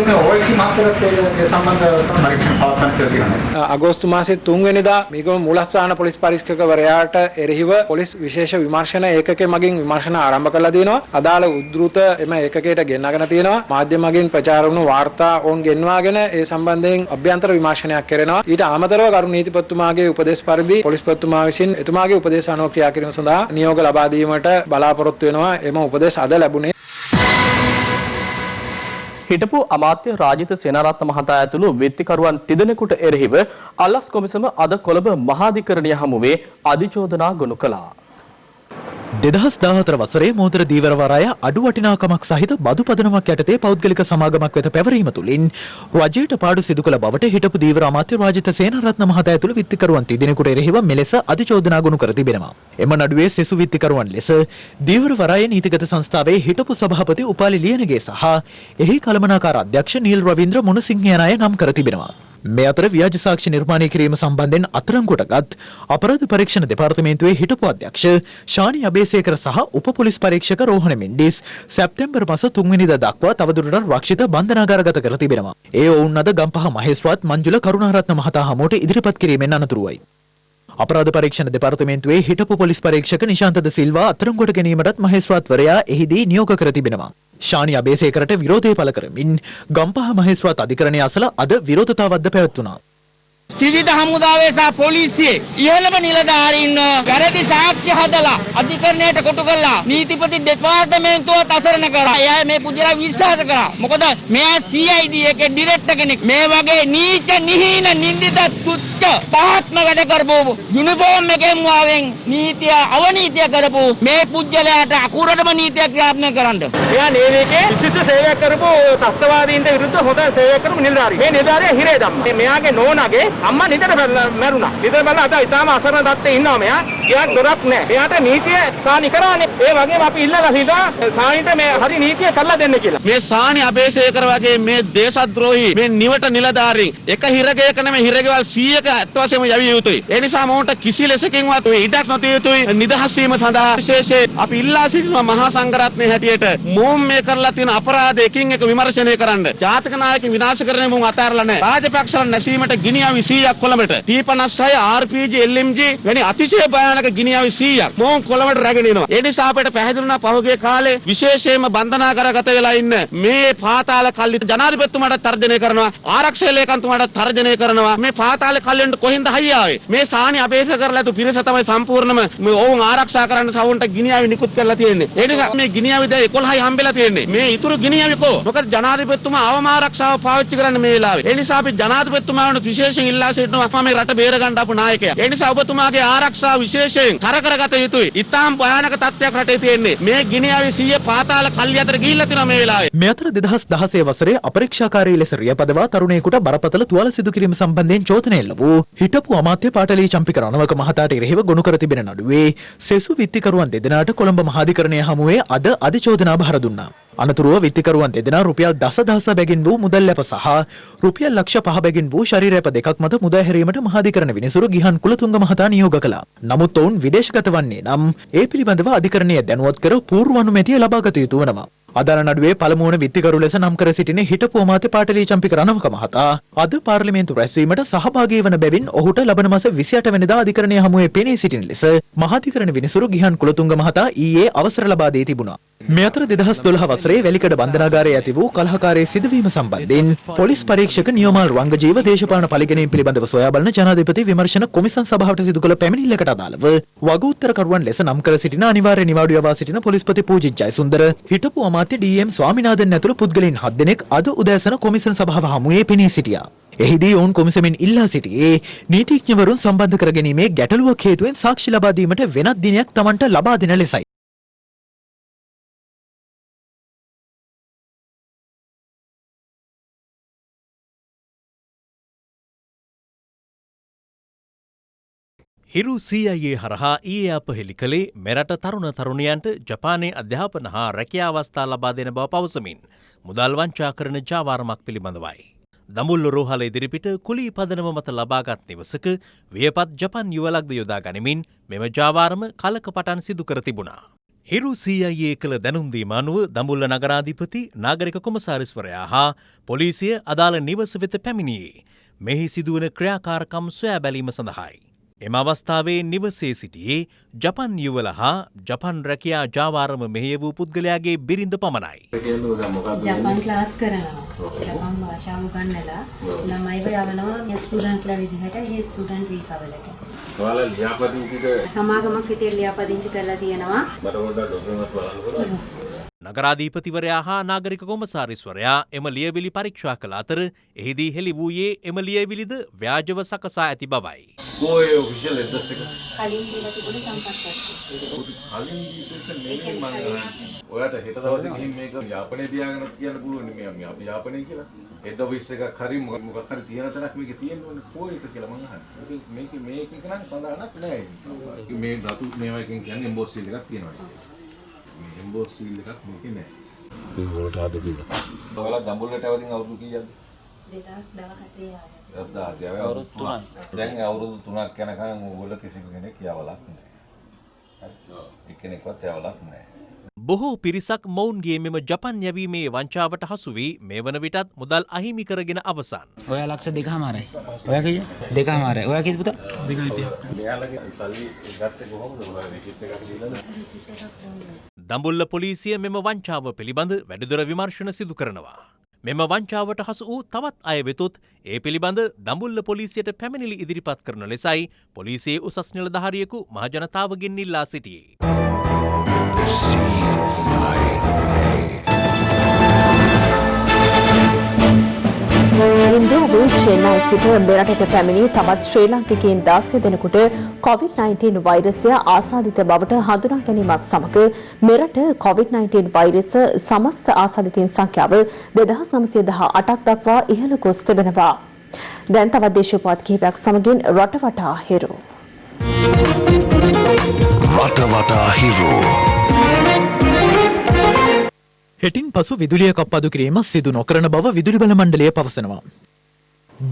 අගෝස්තු මාසයේ 3 වෙනිදා මේකම මූලස්ථාන පොලිස් පරීක්ෂකවරයාට එරෙහිව පොලිස් විශේෂ විමර්ශන ඒකකයේ මගින් විමර්ශන ආරම්භ කළා දෙනවා. අදාළ උද්ෘත එම ඒකකයට ගෙන්නගෙන තියෙනවා. මාධ්‍ය මගින් ප්‍රචාර වුණු වාර්තා ඔවුන් ගෙන්වාගෙන ඒ සම්බන්ධයෙන් අභ්‍යන්තර විමර්ශනයක් කරනවා. ඊට අමතරව ගරු නීතිපතිතුමාගේ උපදේශ පරිදි පොලිස්පතිතුමා විසින් එතුමාගේ උපදේශ අනුව ක්‍රියා කිරීම සඳහා නියෝග ලබා දීමට බලාපොරොත්තු වෙනවා. එම උපදේශ අද ලැබුණේ. හිටපු අමාත්‍ය රාජිත සේනාරත්න මහතා ඇතුළු විත්තිකරුවන් තිදෙනෙකුට එරෙහිව අල්ලස් කොමිසම අද කොළඹ මහාධිකරණය හමුවේ අධිචෝදනා ගොනු කළා. 2014 වසරේ මෝදර දීවර වරාය අඩු වටිනාකමක් සහිත බදු පදනමක් යටතේ පෞද්ගලික සමාගමක් වෙත පැවරීම තුළින් රජයට පාඩු සිදු කළ බවට හිටපු දීවර අමාත්‍ය රාජිත සේනාරත්න මහතා ඇතුළු විත්තිකරුවන් තිදෙනෙකුට එරෙහිව මෙලෙස අධිචෝදනා ගොනු කර තිබෙනවා. එම නඩුවේ සෙසු විත්තිකරුවන් ලෙස දීවර වරාය නීතිගත සංස්ථාවේ හිටපු සභාපති උපාලි ලියනගේ සහ එහි කළමනාකාර අධ්‍යක්ෂ නීල් රවීන්ද්‍ර මුණසිංහ යන අය නම් කර තිබෙනවා. මේ අතර ව්‍යාජ සාක්ෂි නිර්මාණය කිරීම සම්බන්ධයෙන් අත්අඩංගුවටගත් අපරාධ පරීක්ෂණ දෙපාර්තමේන්තුවේ හිටපු අධ්‍යක්ෂ ශානි අබේසේකර සහ උප පොලිස් පරීක්ෂක රෝහණ මෙන්ඩිස් සැප්තැම්බර් මාස 3 වෙනිදා දක්වා තවදුරටත් රක්ෂිත බන්ධනාගාරගත කර තිබෙනවා. ඒ ඔවුන් අද ගම්පහ මහේස්ත්‍රාත් මංජුල කරුණාරත්න මහතා හමුවට ඉදිරිපත් කිරීමෙන් අනතුරුවයි. අපරාධ පරීක්ෂණ දෙපාර්තමේන්තුවේ හිටපු පොලිස් පරීක්ෂක නිශාන්ත ද සිල්වා අත්අඩංගුවට ගැනීමටත් මහේස්ත්‍රාත්වරයා එහිදී නියෝග කර තිබෙනවා. ශානි අබේසේකරට විරෝධය පළ කරමින් ගම්පහ මහේස්ත්‍රාත් අධිකරණය අසල අද විරෝධතාවක්ද පැවැත්වුණා. ත්‍රිවිධ හමුදාවේ සහ පොලිසියේ ඉහළම නිලධාරීන් වැරදි සාක්ෂි හදලා අධිකරණයට කොටු කළා. නීතිපති දෙපාර්තමේන්තුව අසරණ කරා. එයා මේ පුජිලා විශ්වාස කරා. මොකද මෙයා CID එකේ ඩිරෙක්ටර් කෙනෙක්. මේ වගේ නීච නිහීන නින්දිත තුච්ච පහත්ම වැඩ කරපු යුනිෆෝම් එකෙන් වාවෙන් නීතිය අවනීතිය කරපු මේ පුජ්‍යලයට අකුරටම නීතිය ක්‍රියාත්මක කරන්න. එයා නේවිකේ විශිෂ්ට සේවයක් කරපු ත්‍ස්තවාදීන්ට විරුද්ධ හොඳ සේවයක් කරපු නිලධාරී. මේ නිලධාරියා හිරේ දැම්මා. මෙයාගේ නෝනාගේ අම්මා නිතර මැරුණා. නිතර බලලා අද ඉතාලම අසරණ තත්ත්වයේ ඉන්නවා මෙයා. ගියක් දොරක් නැහැ. එයාට නීතිය සානි කරානේ. ඒ වගේම අපි ඉල්ලලා හිටා සානිට මේ හරි නීතිය කරලා දෙන්න කියලා. මේ සානි අබේසේකර වගේ මේ දේශද්‍රෝහී මේ නිවට නිලධාරීන් එක හිරගයක නෙමෙයි හිරගෙවල් 100ක ඇත්ත වශයෙන්ම යවිය යුතුයි. ඒ නිසා මොවුන්ට කිසි ලෙසකින්වත් ඉඩක් නොතිය යුතුයි. නිදහස් වීම සඳහා විශේෂයෙන් අපි ඉල්ලා සිටිනවා මහා සංඝරත්නයේ හැටියට මොවුන් මේ කරලා තියෙන අපරාධ එකින් එක විමර්ශනය කරන්න. ජාතික නායකයන් විනාශ කරන්නේ මොවුන් අතාරලා නැහැ. රාජපක්ෂලා නැසීමට ගිනියවි 100ක් කොළඹට T56 RPG LMG වැනි අතිශය භයානක ගිනියවි 100ක් මොවුන් කොළඹට රැගෙන එනවා. ඒ නිසා අපිට පැහැදිලි වුණා පහුගිය කාලේ විශේෂයෙන්ම බන්ධනාගාරගත වෙලා ඉන්න මේ පාතාල කල්ලි ජනාධිපතිතුමාට තර්ජනය කරනවා. ආරක්ෂක ලේකම්තුමාට තර්ජනය කරනවා. මේ පාතාල කල්ලින්ට කොහෙන්ද හයිය ආවේ? මේ සානි අබේසේකරලා තු පිරිස තමයි සම්පූර්ණම මේ ඔවුන් ආරක්ෂා කරන්න සවුන්ට ගිනියවි නිකුත් කරලා තියෙන්නේ. ඒ නිසා මේ ගිනියවි දැන් 11යි හම්බෙලා තියෙන්නේ. මේ ඉතුරු ගිනියවි කො? මොකද ජනාධිපතිතුමා අවම ආරක්ෂාව පාවිච්චි කරන්න මේ වෙලාවේ. ඒ නිසා අපි ජනාධිපතිතුමාට විශේෂයෙන් ඉල්ලා සිටිනවා මේ රට බේර ගන්න අපු නායකයා. ඒ නිසා ඔබතුමාගේ ආරක්ෂාව විශේෂයෙන් කරගත යුතුයි. ඉතාම භයානක තත්ත්වයක් රටේ තියෙන්නේ. මේ ගිනියවි 100 පාතාල කල්ලි අතර ගිහිල්ලා තියෙනවා මේ වෙලාවේ. මේ අතර 2016 වසරේ අපරීක්ෂාකාරී ලෙස රියපදවා තරුණයෙකුට බරපතල තුවාල සිදු කිරීම සම්බන්ධයෙන් චෝදනය එල්ල වූ හිටපු අමාත්‍ය පාටලී චම්පික රණවක මහතාට එරෙහිව ගොනු කර තිබෙන නඩුවේ සෙසු විත්තිකරුවන් දෙදෙනාට කොළඹ මහාධිකරණය හමුවේ අද අධිචෝදනා බහර දුන්නා. අනතුරුව විත්තිකරුවන් දෙදෙනා රුපියල් දසදහස බැගින් වූ මුදල් ලැප සහ රුපියල් ලක්ෂ 5 බැගින් වූ ශරීරයප දෙකක් මත මුදා හැරීමට මහාධිකරණ විනිසුරු ගිහන් කුලතුංග මහතා නියෝග කළා. නමුත් ඔවුන් විදේශගත වන්නේ නම් ඒ පිළිබඳව අධිකරණය දැනුවත් කර පූර්ව අනුමැතිය ලබාගත යුතු වනවා. අදාළ නඩුවේ පළමුවන විත්තිකරු ලෙස නම් කර සිටින හිටපු අමාත්‍ය පාටලී චම්පික රණවක මහතා අද පාර්ලිමේන්තු රැස්වීමට සහභාගී වන බැවින් ඔහුට ලබන මාස 28 වෙනිදා අධිකරණය හමුවේ පෙනී සිටින ලෙස මහාධිකරණ විනිසුරු ගිහන් කුලතුංග මහතා ඊයේ අවසර ලබා දී තිබුණා. මේ අතර 2012 වසරේ වැලිකඩ බන්ධනාගාරයේ ඇති වූ කලහකාරී සිදුවීම සම්බන්ධයෙන් පොලිස් පරීක්ෂක නියමාල් රංගජීව දේශපාලන පරිගණනය පිළිබඳව සොයා බලන ජනාධිපති විමර්ශන කොමිසම් සභාවට සිදු කළ පැමිණිල්ලකට අදාළව වග උත්තරකරුවන් ලෙස නම් කර සිටින අනිවාර්ය නිවාඩු යවා සිටින පොලිස්පති පූජිත් ජයසුන්දර හිටපු අමාත්‍ය DM ස්වාමිනාදන් ඇතුළු පුද්ගලයන් 7 දෙනෙක් අද උදෑසන කොමිසම් සභාව හමුවේ පෙනී සිටියා. එහිදී ඔවුන් කොමිසමෙන් ඉල්ලා සිටියේ නීතිඥවරුන් සම්බන්ධ කර ගැනීමේ ගැටලුවක් හේතුවෙන් සාක්ෂි ලබා දීමට වෙනත් දිනයක් Tamanට ලබා දෙන ලෙසයි. හිරු CIA හරහා ඊයේ අප හෙළි කළේ මෙරට තරුණ තරුණියන්ට ජපානයේ අධ්‍යාපන හා රැකියා අවස්ථා ලබා දෙන බව පවසමින් මුදල් වංචා කරන ජාවාරමක් පිළිබඳවයි. දඹුල්ල රෝහල ඉදිරිපිට කුලී පදනම මත ලබාගත් නිවසක වියපත් ජපන් යුවලක්ද යොදා ගනිමින් මෙම ජාවාරම කලකපටන් සිදු කර තිබුණා. හිරු CIA කළ දැනුම් දීම අනුව දඹුල්ල නගරාධිපති නාගරික කොමසාරිස්වරයා හා පොලිසිය අදාළ නිවස වෙත පැමිණියේ මෙහි සිදුවන ක්‍රියාකාරකම් සොයා බැලීම සඳහායි. එම අවස්ථාවේ නිවසේ සිටියේ ජපන් යුවල හා ජපන් රැකියා ජාවාරම මෙහෙය වූ පුද්ගලයාගේ බිරිඳ පමණයි. ජපන් ක්ලාස් කරනවා. ජපන් භාෂාව උගන්වලා ළමයිව යවනවා ස්ටුඩන්ට්ස්ලා විදිහට ඒ ස්ටුඩන්ට් වීසා වලට. ඔයාලා ලියාපදිංචිද සමාගමක් හිතේ ලියාපදිංචි කරලා තියෙනවා. මට පොඩ්ඩක් ඩොක්යුමන්ට්ස් බලන්න පුළුවන්ද? නගරාධිපතිවරයා හා නාගරික කොමසාරිස්වරයා එම ලියවිලි පරීක්ෂා කළ අතර එහිදී හෙළි වූයේ එම ලියවිලිද ව්‍යාජව සකසා ඇති බවයි. ගෝයේ ඔෆිෂල් ඇඩ්‍රස් එක කලින් දීලා තිබුණේ සම්පත්පත්. කලින් දීපෙක නෙමෙයි මම ඔයාට හෙට දවසේ ගිහින් මේක යාපනයේ තියාගෙන කියන්න පුළුවන් මේ අපි යාපනයේ කියලා. හෙඩ් ඔෆිස් එකක් හරි මොකක් හරි තියෙන තැනක් මේකේ තියෙනවනේ කොයිද කියලා මම අහන්නේ. මේක නම් සඳහනක් නෑ. මේ රතු මේවා එකෙන් කියන්නේ එම්බෝස් සීල් එකක් තියෙනවා. මේ එම්බෝස් සීල් එකක් මේකේ නෑ. මේ වලට ආද කියලා. ඔයාලා දඹුල්ලට අවදින් අවුරුදු කීයද? 2017 ආවා. 2017 අවුරුදු 3ක්. දැන් අවුරුදු 3ක් යනකම් ඕගොල්ලෝ කිසිම කෙනෙක් යවලක් නෑ. හරි. එක්කෙනෙක්වත් යවලක් නෑ. බොහෝ පිරිසක් මොවුන්ගේ මෙම ජපන් යැවීමේ වංචාවට හසු වී මේ වන විටත් මුදල් අහිමි කරගෙන අවසන්. ඔයා ලක්ෂ 2.5යි. ඔයා කීය? 2.5යි. ඔයා කීයද පුතා? 2.5. මෙයාලගේ සල්ලි ගත්තේ කොහොමද? ඔයාලා රිසිට් එකක් දීලාද? දඹුල්ල පොලිසිය මෙම වංචාව පිළිබඳ වැඩිදුර විමර්ශන සිදු කරනවා. මෙම වංචාවට හසු වූ තවත් අය වෙතොත් ඒ පිළිබඳ දඹුල්ල පොලිසියට පැමිණිලි ඉදිරිපත් කරන ලෙසයි පොලිසියේ උසස් නිලධාරියෙකු මහජනතාවගෙන් ඉල්ලා සිටියේ. ඉන්දියාවේ චෙන්නයි සිට මෙරටට පැමිණි තවත් ශ්‍රී ලාංකිකයන් 16 දෙනෙකුට COVID-19 වෛරසය ආසාදිත බවට හඳුනා ගැනීමත් සමග මෙරට COVID-19 වෛරස සමස්ත ආසාදිතයින් සංඛ්‍යාව 2918ක් දක්වා ඉහළ ගොස් තිබෙනවා. දැන් තවත් දේශීය කිහිපයක් සමගින් රට වටා හිරු. රට වටා හිරු. හෙටින් පසු විදුලිය කප්පාදු කිරීම සිදු නොකරන බව විදුලි බල මණ්ඩලය පවසනවා.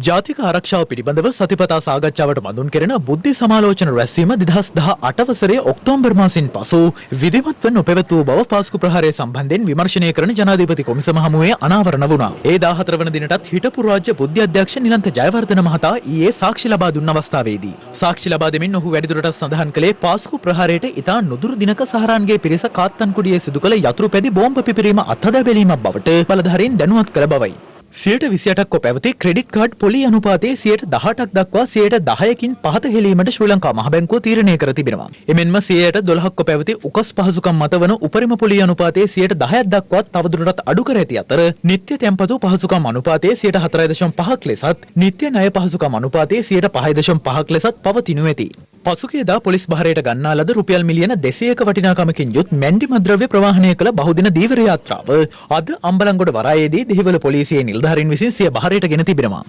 ජාතික ආරක්ෂාව පිළිබඳව සතිපතා සාකච්ඡාවට මඳුන් කෙරෙන බුද්ධි සමාලෝචන රැස්වීම 2018 වසරේ ඔක්තෝබර් මාසෙන් පසු විධිමත්ව නොපැවැත් වූ බව පාස්කු ප්‍රහාරය සම්බන්ධයෙන් විමර්ශනය කරන ජනාධිපති කොමිසම හමුවේ අනාවරණ වුණා. ඒ 14 වන දිනටත් හිටපු රාජ්‍ය බුද්ධි අධ්‍යක්ෂ නිලන්ත ජයවර්ධන මහතා ඊයේ සාක්ෂි ලබා දුන්න අවස්ථාවේදී සාක්ෂි ලබා දෙමින් ඔහු වැඩිදුරටත් සඳහන් කළේ පාස්කු ප්‍රහාරයට ඉතා නුදුරු දිනක සහරාන්ගේ පිරිස කාත්තන්කුඩියේ සිදු කළ යතුරු පැදි බෝම්බ පිපිරීම අත්හදා බැලීමක් බවට බලධාරීන් දැනුවත් කළ බවයි. 28ක් ව පැවති ක්‍රෙඩිට් කාඩ් පොලි අනුපාතයේ 18ක් දක්වා 10%කින් පහත හෙලීමට ශ්‍රී ලංකා මහ බැංකුව තීරණය කර තිබෙනවා. එමෙන්ම 12ක් ව පැවති උකස් පහසුකම් මත වන උපරිම පොලි අනුපාතයේ 10%ක් දක්වා තවදුරටත් අඩු කර ඇති අතර නිත්‍ය තැන්පතු පහසුකම් අනුපාතයේ 4.5%ක් ලෙසත් නිත්‍ය ණය පහසුකම් අනුපාතයේ 5.5%ක් ලෙසත් පවතිනු ඇති. පසුගියදා පොලිස් භාරයට ගන්නා ලද රුපියල් මිලියන 200ක වටිනාකමකින් යුත් මැන්ඩි මද්‍රව්‍ය ප්‍රවාහනය කළ බහුදින දීවර යාත්‍රාව අද අම්බලන්ගොඩ වරායේදී දෙහිවල පොලිසියේ නිලධාරීන් විසින් සිය භාරයට ගෙන තිබෙනවා.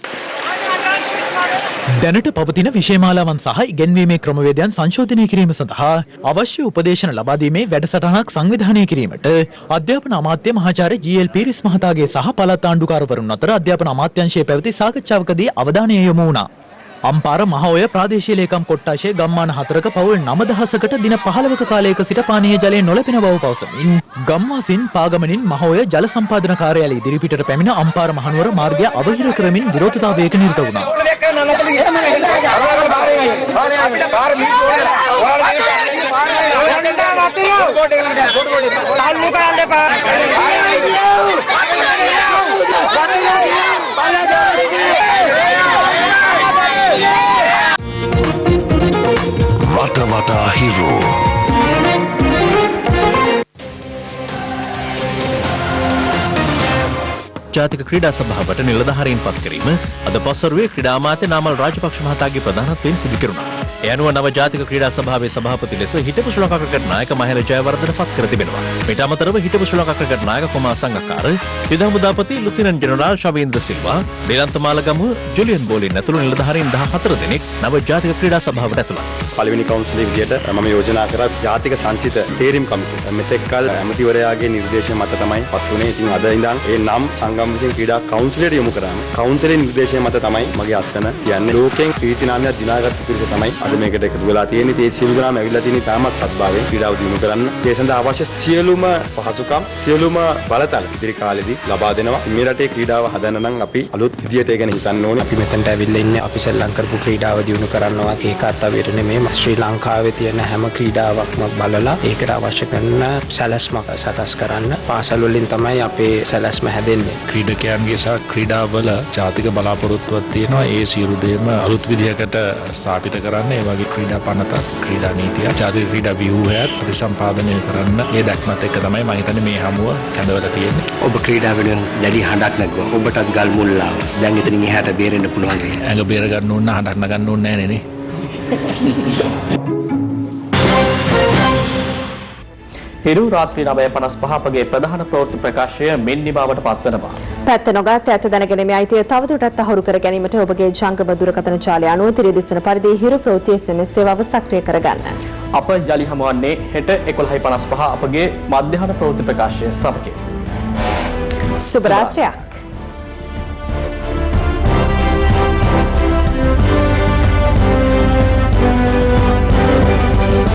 දැනට පවතින විෂයමාලාවන් සහ ඉගැන්වීමේ ක්‍රමවේදයන් සංශෝධනය කිරීම සඳහා අවශ්‍ය උපදේශන ලබා දීමේ වැඩසටහනක් සංවිධානය කිරීමට අධ්‍යාපන අමාත්‍ය මහාචාර්ය ජී.එල්. පීරිස් මහතාගේ සහ පළාත් ආණ්ඩුකාරවරුන් අතර අධ්‍යාපන අමාත්‍යාංශයේ පැවති සාකච්ඡාවකදී අවධානය යොමු වුණා. අම්පාර මහඔය ප්‍රාදේශීය ලේකම් කොට්ටාශයේ ගම්මාන 4ක පවුල් 9000කට දින 15ක කාලයක සිට පානීය ජලය නොලැබෙන බව පවසමින් ගම්වාසීන් පාගමනින් මහඔය ජල සම්පාදන කාර්යාලය ඉදිරිපිටට පැමිණ අම්පාර මහනුවර මාර්ගය අවහිර කරමින් විරෝධතාවයක නිරත වුණා. රට වටා හිරු. ජාතික ක්‍රීඩා සභාවට නිලධාරීන් පත් කිරීම අද පස්වරුවේ ක්‍රීඩා අමාත්‍ය නාමල් රාජපක්ෂ මහතාගේ ප්‍රධානත්වයෙන් සිදු කෙරුණා. ඒ අනුව නව ජාතික ක්‍රීඩා සභාවේ සභාපති ලෙස හිටපු ශ්‍රී ලංකා ක්‍රිකට් නායක මහේල ජයවර්ධන පත් කර තිබෙනවා. මීට අමතරව හිටපු ශ්‍රී ලංකා ක්‍රිකට් නායක කුමාර් සංගක්කාර, විධ හමුදාපති ලුතිනන්ට් ජෙනරාල් ශවේන්ද්‍ර සිල්වා, දේලන්ත මාලගමුව ජුලියන් බෝලින් ඇතුළු නිලධාරීන් 14 දෙනෙක් නව ජාතික ක්‍රීඩා සභාවට ඇතුළත්. පළවෙනි කවුන්සිලේ විදියට මම යෝජනා කරා ජාතික සංචිත තේරීම් කමිටුව. මෙතෙක් කල ඇමතිවරයාගේ නිර්දේශය මත තමයි පත් වුණේ. ඉතින් අද ඉඳන් ඒ නම් සංගම් විසින් ක්‍රීඩා කවුන්සිලයට යොමු කරාම කවුන්සිලේ නිර්දේශය මත තමයි මගේ අස්සන කියන්නේ. ලෝකෙන් ප්‍රීති නාමයක් දිනාගත්තු පිරිස තමයි අද මේකට එකතු වෙලා තියෙන්නේ. ඒ සියලු දෙනාම ඇවිල්ලා තියෙන්නේ තාමත් සත්භාවයෙන් ක්‍රීඩාව දිනු කරන්න. ඒ සඳහා අවශ්‍ය සියලුම පහසුකම් සියලුම බලතල ඉදිරි කාලෙදී ලබා දෙනවා. මේ රටේ ක්‍රීඩාව හදන්න නම් අපි අලුත් විදියට ඒ ගැන හිතන්න ඕනේ. අපි මෙතනට ඇවිල්ලා ඉන්නේ අපි සෙල්ලම් කරපු ක්‍රීඩාව දිනු කරනවා. ඒකත් අවේර නෙමෙයි ශ්‍රී ලංකාවේ තියෙන හැම ක්‍රීඩාවක්ම බලලා ඒකට අවශ්‍ය කරන සැලැස්මක් සකස් කරන්න පාසල් වලින් තමයි අපේ සැලැස්ම හැදෙන්නේ. ක්‍රීඩකයන්ගේ සහ ක්‍රීඩාවල ජාතික බලාපොරොත්තුවක් තියෙනවා. ඒ සියලු දේම අලුත් විදිහකට ස්ථාපිත කරන්න. ඒ වගේ ක්‍රීඩා පනතත් ක්‍රීඩා නීතිය ජාතික ක්‍රීඩා ව්‍යුහයත් ප්‍රතිසම්පාදනය කරන්න ඒ දැක්මත් එක්ක තමයි මම හිතන්නේ මේ හමුව කැඳවලා තියෙන්නේ. ඔබ ක්‍රීඩා වෙනුවෙන් දැඩි හඬක් නැගුවා. ඔබටත් ගල් මුල් ආවා. දැන් එතනින් එහාට බේරෙන්න පුළුවන් වෙයි. ඇඟ බේර ගන්න ඕන හඬක් නගන්න ඕනේ නැහැ නේ. හිරු රාත්‍රී 9:55 අපගේ ප්‍රධාන ප්‍රවෘත්ති ප්‍රකාශය මෙන් නිමාවට පත්වනවා. පැත්ත නොගත් ඇත්ත දැනගැනීමේ අයිතිය තවදුරටත් තහවුරු කර ගැනීමට ඔබගේ ජංගම දුරකථන ජාලය අනුව තිරදිස්සන පරිදි හිරු ප්‍රවෘත්ති SMS සේවාව සක්‍රිය කරගන්න. අප ජලි හමුවන්නේ හෙට 11:55 අපගේ මධ්‍යහන ප්‍රවෘත්ති ප්‍රකාශය සමගින්. සුබ රාත්‍රියක්.